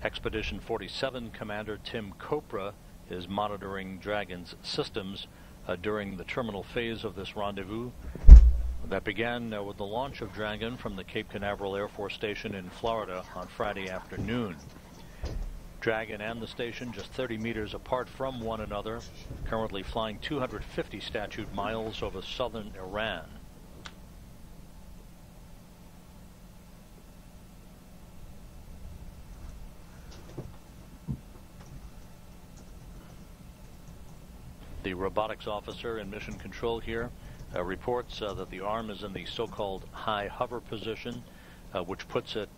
Expedition 47 Commander Tim Kopra is monitoring Dragon's systems during the terminal phase of this rendezvous. That began with the launch of Dragon from the Cape Canaveral Air Force Station in Florida on Friday afternoon. Dragon and the station just 30 meters apart from one another, currently flying 250 statute miles over southern Iran. The robotics officer in Mission Control here reports that the arm is in the so-called high hover position, which puts it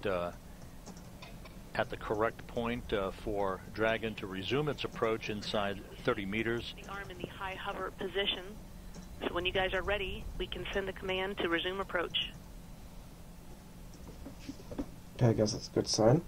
at the correct point for Dragon to resume its approach inside 30 meters. The arm in the high hover position. So when you guys are ready, we can send the command to resume approach. I guess that's a good sign.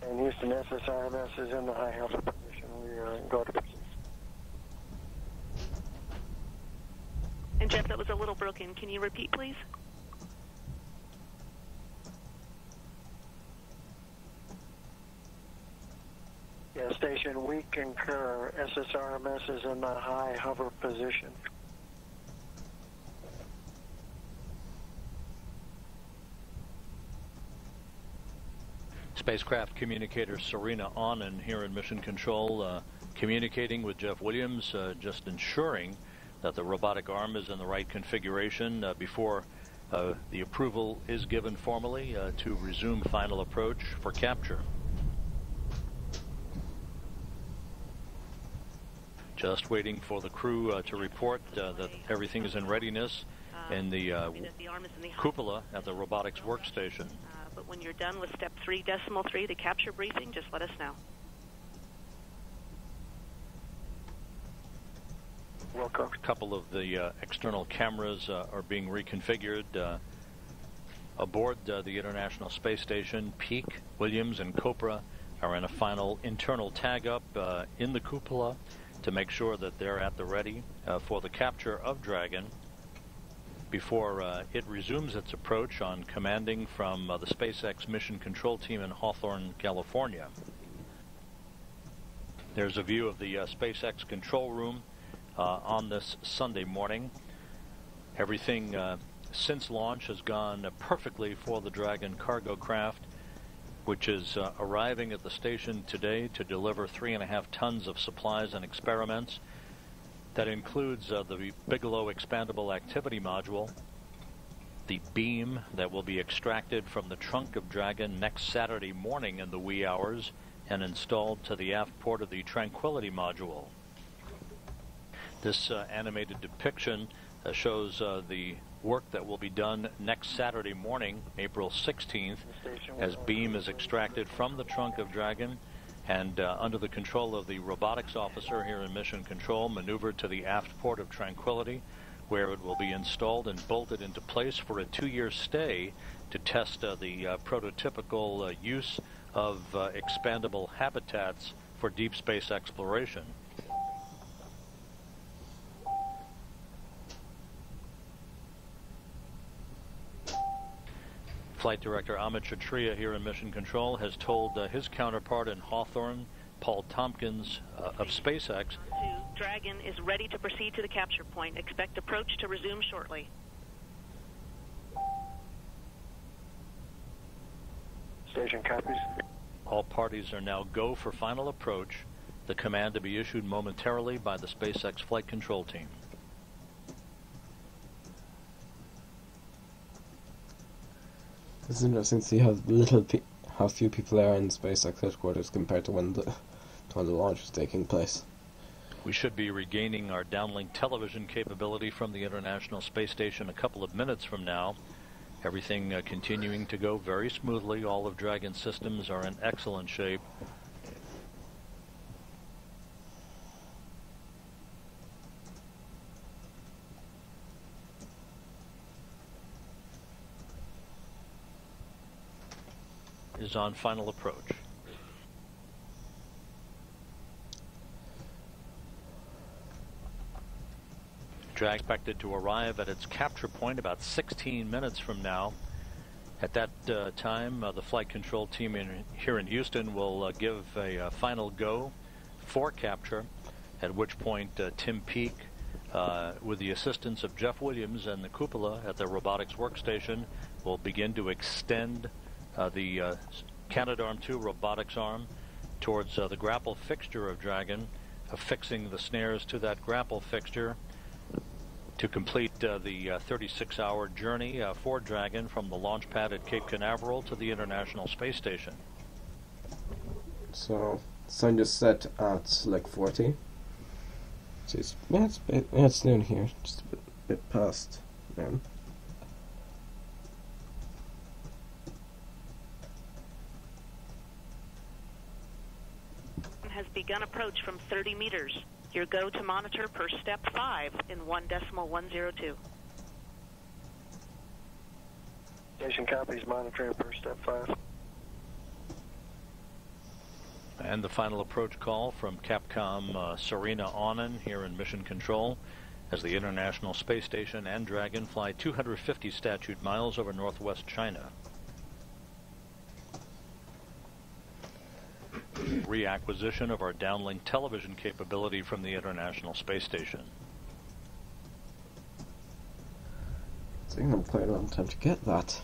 And Houston SSRMS is in the high hover position. We are go to proceed. Jeff, that was a little broken. Can you repeat, please? Yeah, station, we concur. SSRMS is in the high hover position. Spacecraft communicator Serena Anand here in Mission Control, communicating with Jeff Williams, just ensuring that the robotic arm is in the right configuration before the approval is given formally to resume final approach for capture. Just waiting for the crew to report that everything is in readiness in the cupola at the robotics workstation. But when you're done with step 3.3, the capture briefing, just let us know. Welcome. A couple of the external cameras are being reconfigured aboard the International Space Station. Peak, Williams, and Copra are in a final internal tag-up in the cupola to make sure that they're at the ready for the capture of Dragon before it resumes its approach on commanding from the SpaceX mission control team in Hawthorne, California. There's a view of the SpaceX control room on this Sunday morning. Everything since launch has gone perfectly for the Dragon cargo craft, which is arriving at the station today to deliver 3.5 tons of supplies and experiments. That includes the Bigelow Expandable Activity Module, the beam that will be extracted from the trunk of Dragon next Saturday morning in the wee hours and installed to the aft port of the Tranquility Module. This animated depiction shows the work that will be done next Saturday morning, April 16th, as beam is extracted from the trunk of Dragon and under the control of the robotics officer here in Mission Control, maneuvered to the aft port of Tranquility, where it will be installed and bolted into place for a 2-year stay to test the prototypical use of expandable habitats for deep space exploration. Flight Director Amit Kshatriya here in Mission Control has told his counterpart in Hawthorne, Paul Tompkins of SpaceX, Dragon is ready to proceed to the capture point. Expect approach to resume shortly. Station copies. All parties are now go for final approach, the command to be issued momentarily by the SpaceX flight control team. It's interesting to see how few people there are in SpaceX headquarters compared to when the launch was taking place. We should be regaining our downlink television capability from the International Space Station a couple of minutes from now. Everything continuing to go very smoothly. All of Dragon's systems are in excellent shape. Is on final approach. Dragon expected to arrive at its capture point about 16 minutes from now. At that time, the flight control team here in Houston will give a final go for capture, at which point Tim Peake, with the assistance of Jeff Williams and the cupola at the robotics workstation, will begin to extend the Canadarm2 robotics arm towards the grapple fixture of Dragon, affixing the snares to that grapple fixture to complete the 36-hour journey for Dragon from the launch pad at Cape Canaveral to the International Space Station. So, sun just set at like 40. So it's noon here, just a bit past noon. Has begun approach from 30 meters. Your go to monitor per step 5 in 1.102. Station copies, monitoring per step 5. And the final approach call from Capcom Serena Anand here in Mission Control as the International Space Station and Dragon fly 250 statute miles over northwest China. Reacquisition of our downlink television capability from the International Space Station. It's taking them quite a long time to get that.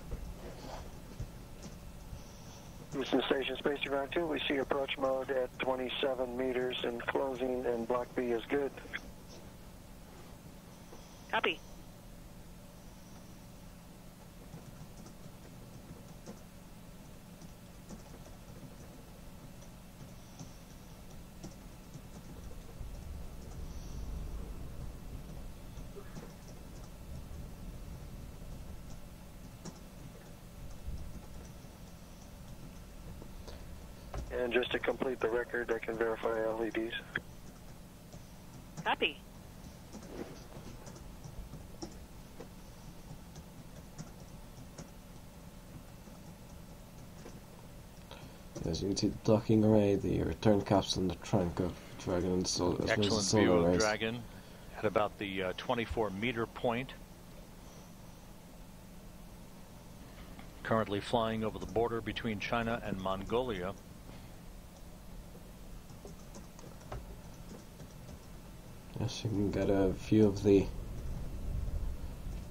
Houston Station, Space Ground 2, we see approach mode at 27 meters and closing, and Block B is good. Copy. And just to complete the record, I can verify LEDs. Copy. As you can see, the docking array, the return capsule, and the trunk of Dragon installed, as well as the Excellent view solar of arrays. Dragon at about the 24-meter point. Currently flying over the border between China and Mongolia. Yes, you can get a view of the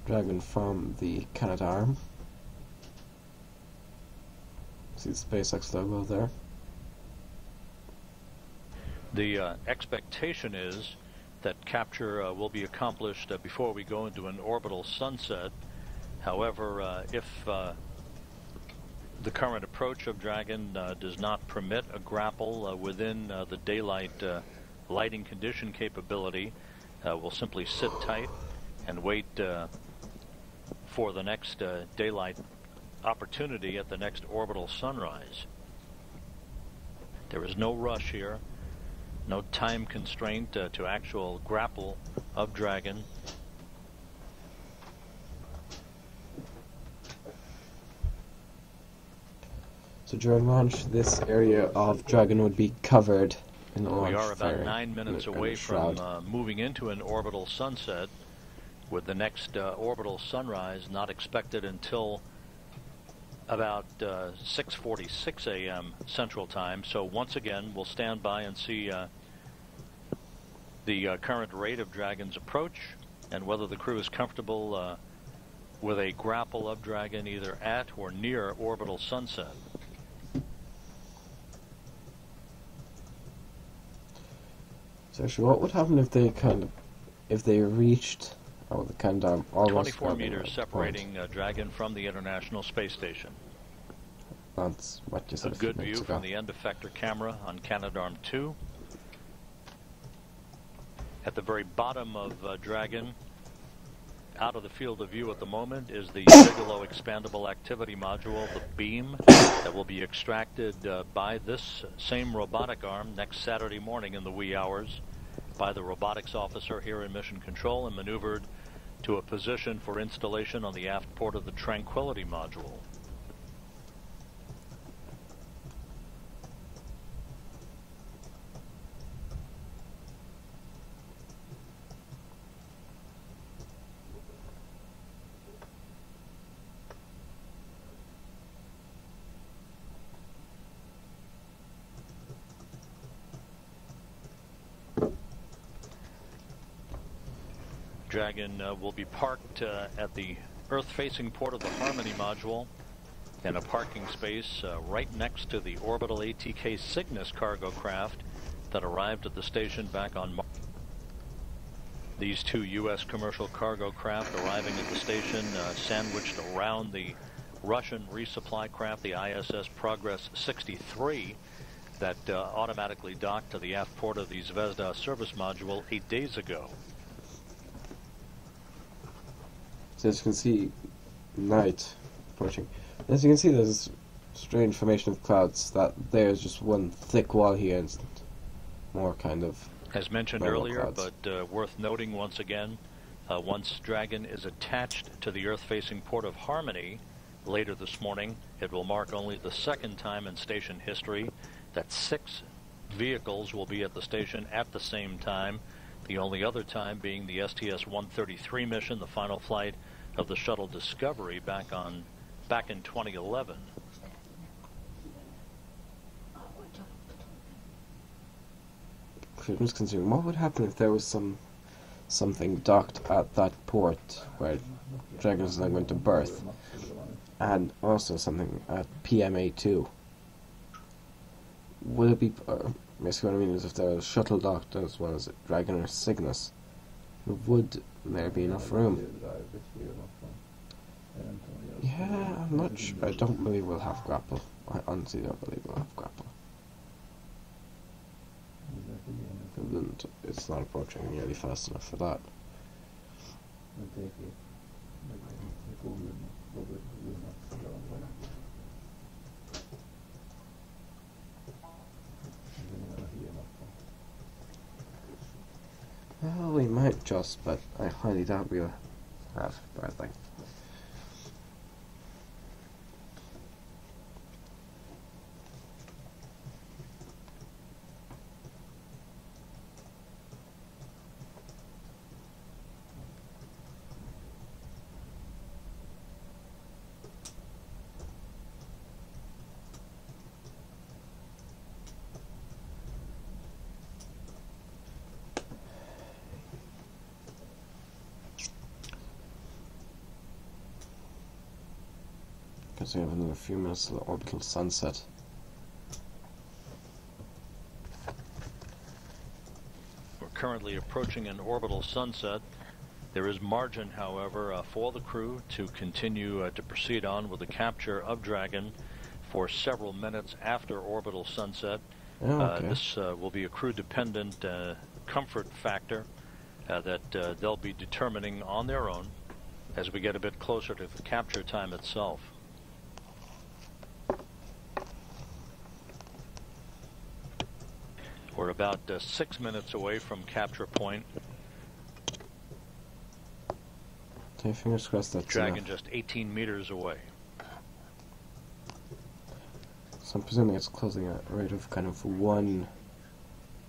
Dragon from the Canadarm. See the SpaceX logo there. The expectation is that capture will be accomplished before we go into an orbital sunset. However, if the current approach of Dragon does not permit a grapple within the daylight lighting condition capability, we'll simply sit tight and wait for the next daylight opportunity at the next orbital sunrise. There is no rush here, no time constraint to actual grapple of Dragon. So during launch, this area of Dragon would be covered in a launch We are about fairing, 9 minutes in a away from shroud. moving into an orbital sunset, with the next orbital sunrise not expected until about 6:46 a.m. Central Time. So once again, we'll stand by and see the current rate of Dragon's approach and whether the crew is comfortable with a grapple of Dragon either at or near orbital sunset. So actually, what would happen if they reached the Canadarm almost 24 level meters at the separating Dragon from the International Space Station. point? That's what you A said a few good minutes view ago. from the end effector camera on Canadarm 2. At the very bottom of Dragon, out of the field of view at the moment, is the Bigelow expandable activity module, the beam, that will be extracted by this same robotic arm next Saturday morning in the wee hours by the robotics officer here in Mission Control and maneuvered to a position for installation on the aft port of the Tranquility module. Dragon will be parked at the Earth-facing port of the Harmony module in a parking space right next to the orbital ATK Cygnus cargo craft that arrived at the station back on March. These two U.S. commercial cargo craft arriving at the station sandwiched around the Russian resupply craft, the ISS Progress 63, that automatically docked to the aft port of the Zvezda service module 8 days ago. So as you can see, night approaching. As you can see, there's strange formation of clouds. That there's just one thick wall here, and more kind of. As mentioned normal earlier, clouds. but worth noting once again, once Dragon is attached to the Earth-facing port of Harmony later this morning, it will mark only the second time in station history that 6 vehicles will be at the station at the same time The only other time being the STS-133 mission, the final flight of the shuttle Discovery back in 2011. I'm just considering what would happen if there was something docked at that port where Dragon is now going to berth, and also something at PMA2. Would it be? Basically, what I mean is, if there was a shuttle docked as well as Dragon or Cygnus, would there be enough room? Yeah, I'm not sure. I don't believe we'll have Grapple. I honestly don't believe we'll have Grapple. It's not approaching nearly fast enough for that. Well, we might just, but I highly doubt we'll have berthing. Because we have another few minutes till the orbital sunset. We're currently approaching an orbital sunset. There is margin, however, for the crew to continue to proceed on with the capture of Dragon for several minutes after orbital sunset. Oh, okay. This will be a crew-dependent comfort factor that they'll be determining on their own as we get a bit closer to the capture time itself. We're about 6 minutes away from capture point. Okay, fingers crossed that's Dragon enough. just 18 meters away. So I'm presuming it's closing at a rate of kind of 1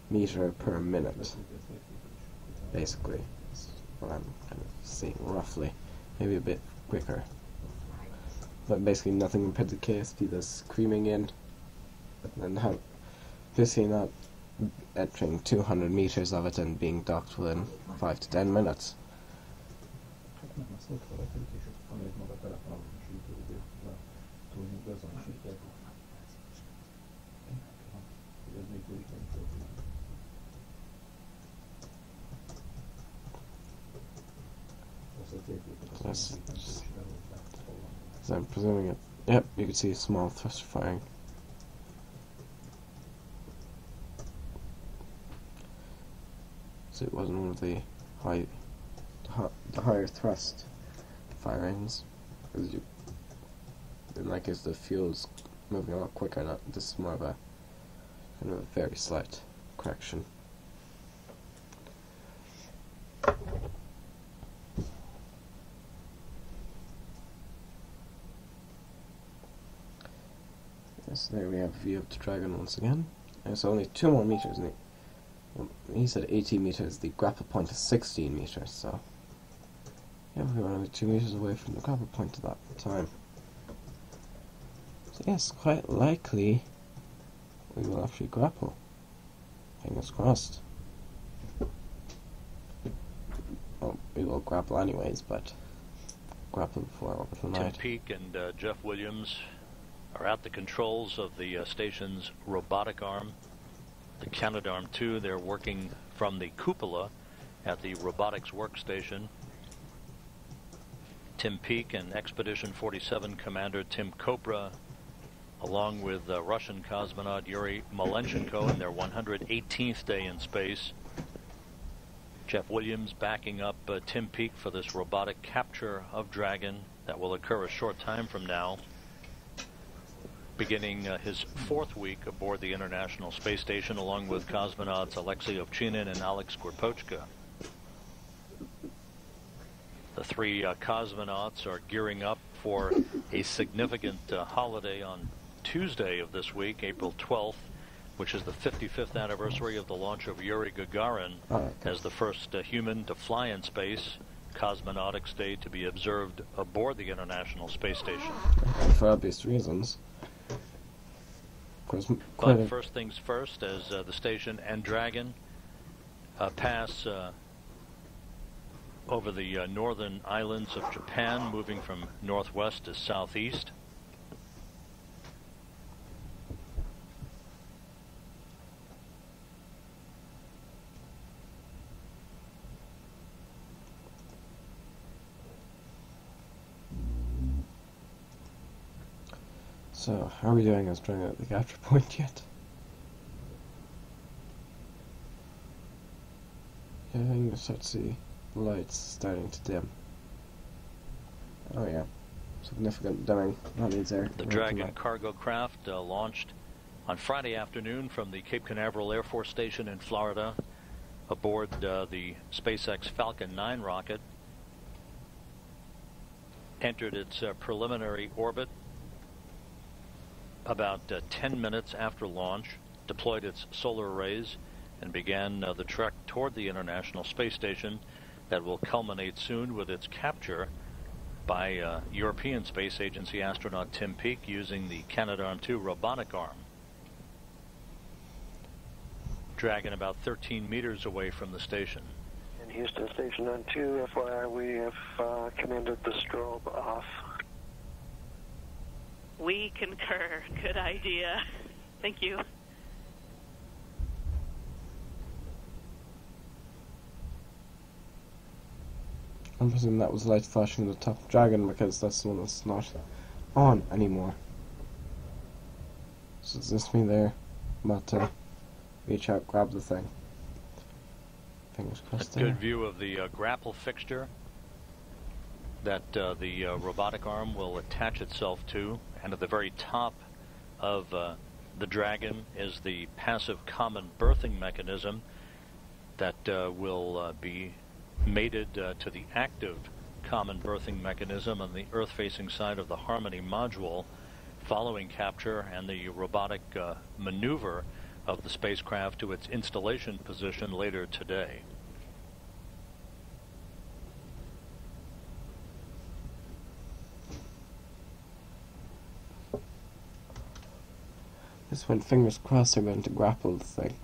meter per minute. Basically. That's what I'm kind of seeing roughly. Maybe a bit quicker. But basically nothing compared to KSP that's creaming in. And how basically not entering 200 meters of it and being docked within 5 to 10 minutes. Yes. So I'm presuming it. Yep, you can see a small thruster firing. So it wasn't one of the higher thrust firings, because in that case the fuel's moving a lot quicker. Not this is more of a kind of a very slight correction. Yes, there we have a view of the Dragon once again. There's only 2 more meters. He said 18 meters, the grapple point is 16 meters, so yeah, we were only 2 meters away from the grapple point at that time. So yes, quite likely we will actually grapple. Fingers crossed. Well, we will grapple anyways, but grapple before orbital Tim night. Peake and Jeff Williams are at the controls of the station's robotic arm, the Canadarm2. They're working from the cupola at the robotics workstation. Tim Peake and Expedition 47 Commander Tim Kopra, along with Russian cosmonaut Yuri Malenchenko in their 118th day in space. Jeff Williams backing up Tim Peake for this robotic capture of Dragon that will occur a short time from now, beginning his 4th week aboard the International Space Station, along with cosmonauts Alexei Ovchinin and Alex Gorpochka. The 3 cosmonauts are gearing up for a significant holiday on Tuesday of this week, April 12th. which is the 55th anniversary of the launch of Yuri Gagarin as the first human to fly in space. Cosmonautics Day to be observed aboard the International Space Station. For obvious reasons. Of course, but first things first, as the station and Dragon pass over the northern islands of Japan, moving from northwest to southeast. So, how are we doing as trying at the capture point yet? Yeah, you can start to see the lights starting to dim. Oh yeah, significant dimming. That means there. The Dragon cargo craft launched on Friday afternoon from the Cape Canaveral Air Force Station in Florida aboard the SpaceX Falcon 9 rocket. Entered its preliminary orbit about 10 minutes after launch, deployed its solar arrays, and began the trek toward the International Space Station that will culminate soon with its capture by European Space Agency astronaut Tim Peake using the Canadarm2 robotic arm. Dragon about 13 meters away from the station. In Houston Station on 2, FYI, we have commanded the strobe off. We concur. Good idea. Thank you. I'm presuming that was light flashing the top of Dragon because that's the one that's not on anymore. So does this mean they're about to reach out, grab the thing? Fingers crossed. A good view of the grapple fixture that the robotic arm will attach itself to, and at the very top of the Dragon is the passive common berthing mechanism that will be mated to the active common berthing mechanism on the Earth-facing side of the Harmony module following capture and the robotic maneuver of the spacecraft to its installation position later today. This one, fingers crossed, they're going to grapple the thing.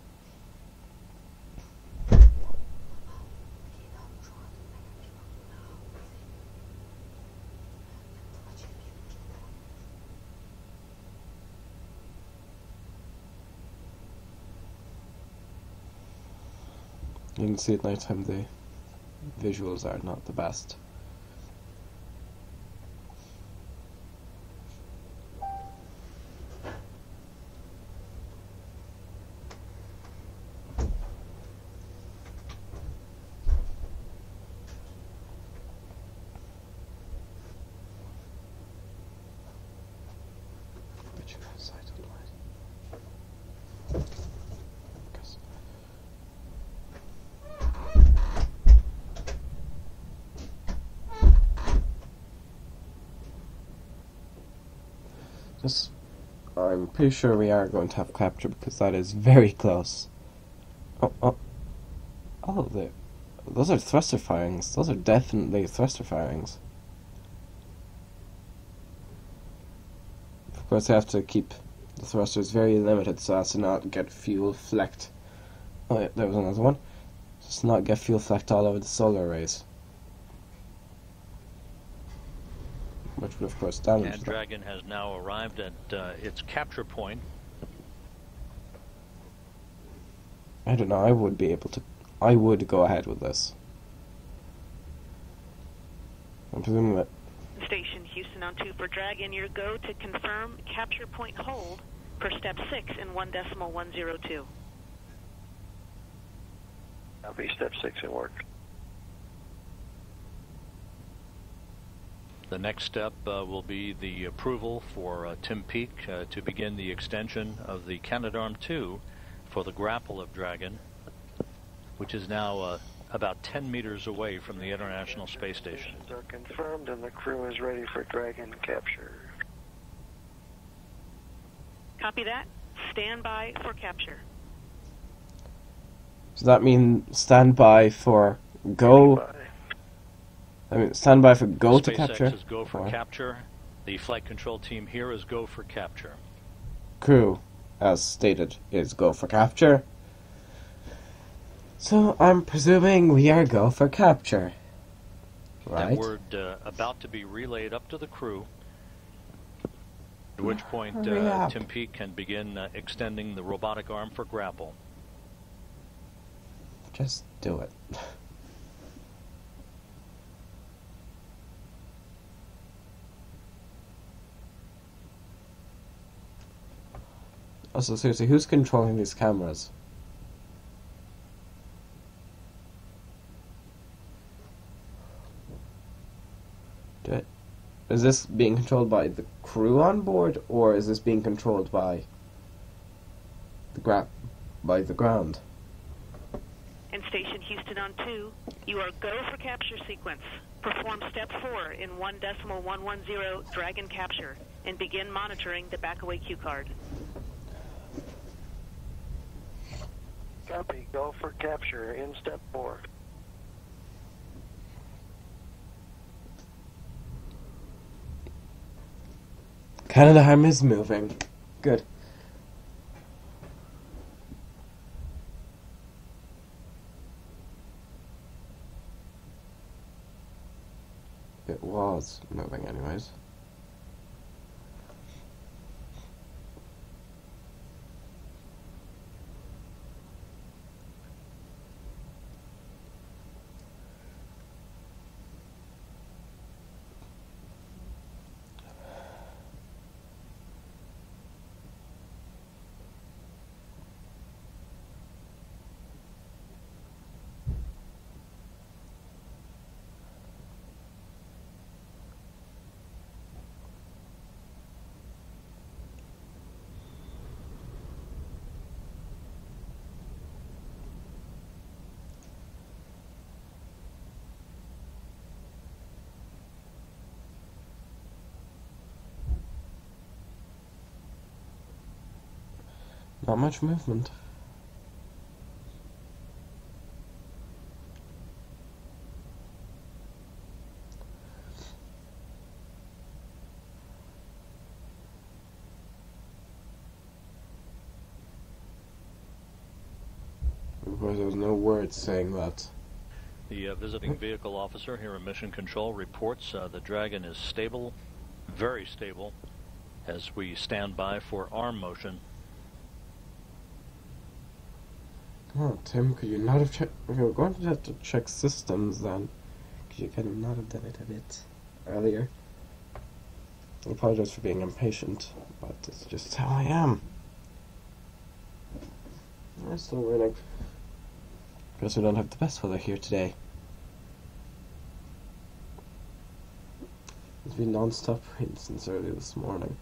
You can see at night time the visuals are not the best. I'm pretty sure we are going to have capture because that is very close. Oh, those are thruster firings. Those are definitely thruster firings. Of course, I have to keep the thrusters very limited so as to not get fuel flecked. Oh yeah, there was another one. Just not get fuel flecked all over the solar arrays. Which would of course damage and Dragon has now arrived at its capture point. I don't know, I would go ahead with this. I'm presuming that Station Houston on 2 for Dragon, your go to confirm capture point hold for step 6 in 1.102. Copy, step 6 in work. The next step will be the approval for Tim Peake to begin the extension of the Canadarm2 for the Grapple of Dragon, which is now about 10 meters away from the International Space Station. Are confirmed and the crew is ready for Dragon capture. Copy that. Stand by for capture. Does that mean stand by for go? I mean, stand by for go to capture? SpaceX is go for capture. The flight control team here is go for capture. Crew, as stated, is go for capture. So I'm presuming we are go for capture. Right? That word about to be relayed up to the crew, at which point Tim Peake can begin extending the robotic arm for grapple. Just do it. Also, seriously, who's controlling these cameras? Is this being controlled by the crew on board, or is this being controlled by the ground? And Station Houston on 2, you are go for capture sequence. Perform step 4 in 1.110 Dragon capture and begin monitoring the backaway cue card. Copy. Go for capture in step 4. Canadarm is moving. Good. It was moving anyways. Not much movement. Of course, there was no word saying that. The visiting vehicle officer here in Mission Control reports the Dragon is stable, very stable, as we stand by for arm motion. Oh, Tim, could you not have checked? You're going to have to check systems then. Because you could not have done it a bit earlier. I apologize for being impatient, but it's just how I am. I'm still raining. Guess we don't have the best weather here today. It's been non-stop rain since early this morning.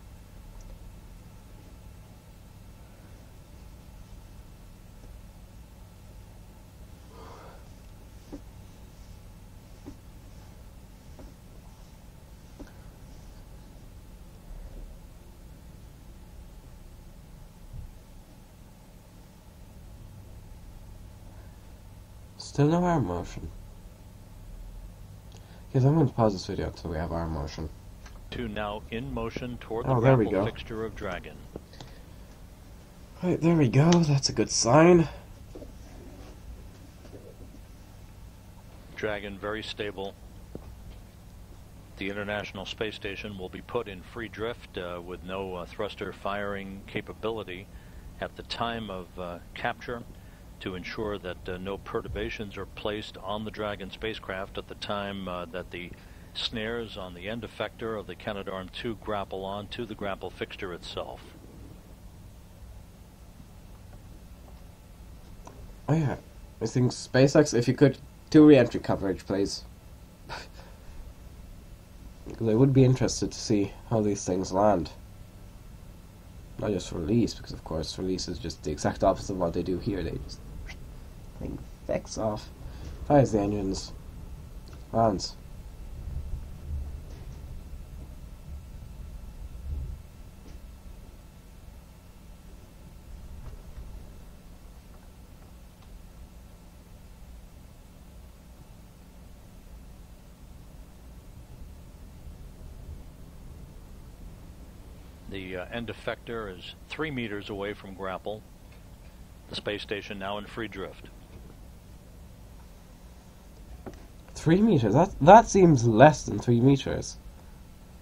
Still no arm motion. Yes, I'm going to pause this video until we have arm motion. Two now in motion toward the there we grapple go. fixture of Dragon. Right, there we go. That's a good sign. Dragon very stable. The International Space Station will be put in free drift with no thruster firing capability at the time of capture, to ensure that no perturbations are placed on the Dragon spacecraft at the time that the snares on the end effector of the Canadarm2 grapple on to the grapple fixture itself. Oh yeah, I think SpaceX, if you could do re-entry coverage, please. Because I would be interested to see how these things land. Not just release, because of course release is just the exact opposite of what they do here. They just thing fix off. Fires the engines. Lands. The end effector is 3 meters away from Grapple. The space station now in free drift. 3 meters? That seems less than 3 meters.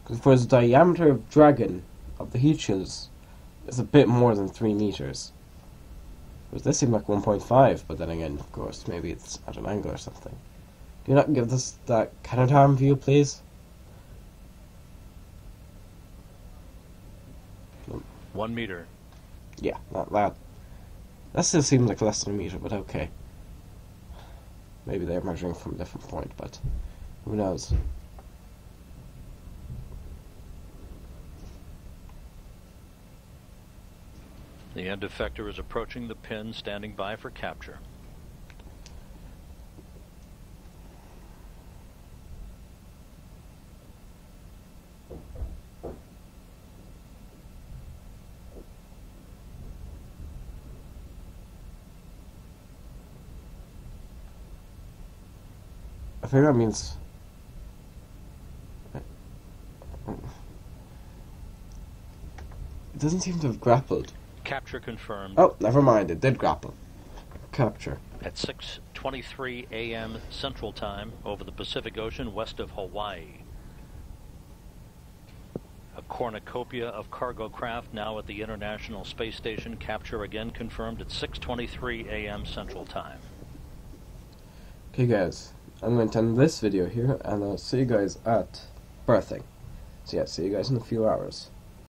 Because for the diameter of Dragon, of the heat shields, is a bit more than 3 meters. Whereas this seemed like 1.5, but then again, of course, maybe it's at an angle or something. Can you not give this that Canadarm view, please? 1 meter. Yeah, that still seems like less than a meter, but okay. Maybe they're measuring from a different point, but who knows? The end effector is approaching the pin, standing by for capture. I think that means... It doesn't seem to have grappled. Capture confirmed. Oh, never mind, it did grapple. Capture. At 6:23 a.m. Central Time over the Pacific Ocean west of Hawaii. A cornucopia of cargo craft now at the International Space Station. Capture again confirmed at 6:23 a.m. Central Time. Okay guys, I'm going to end this video here, and I'll see you guys at berthing. So yeah, see you guys in a few hours.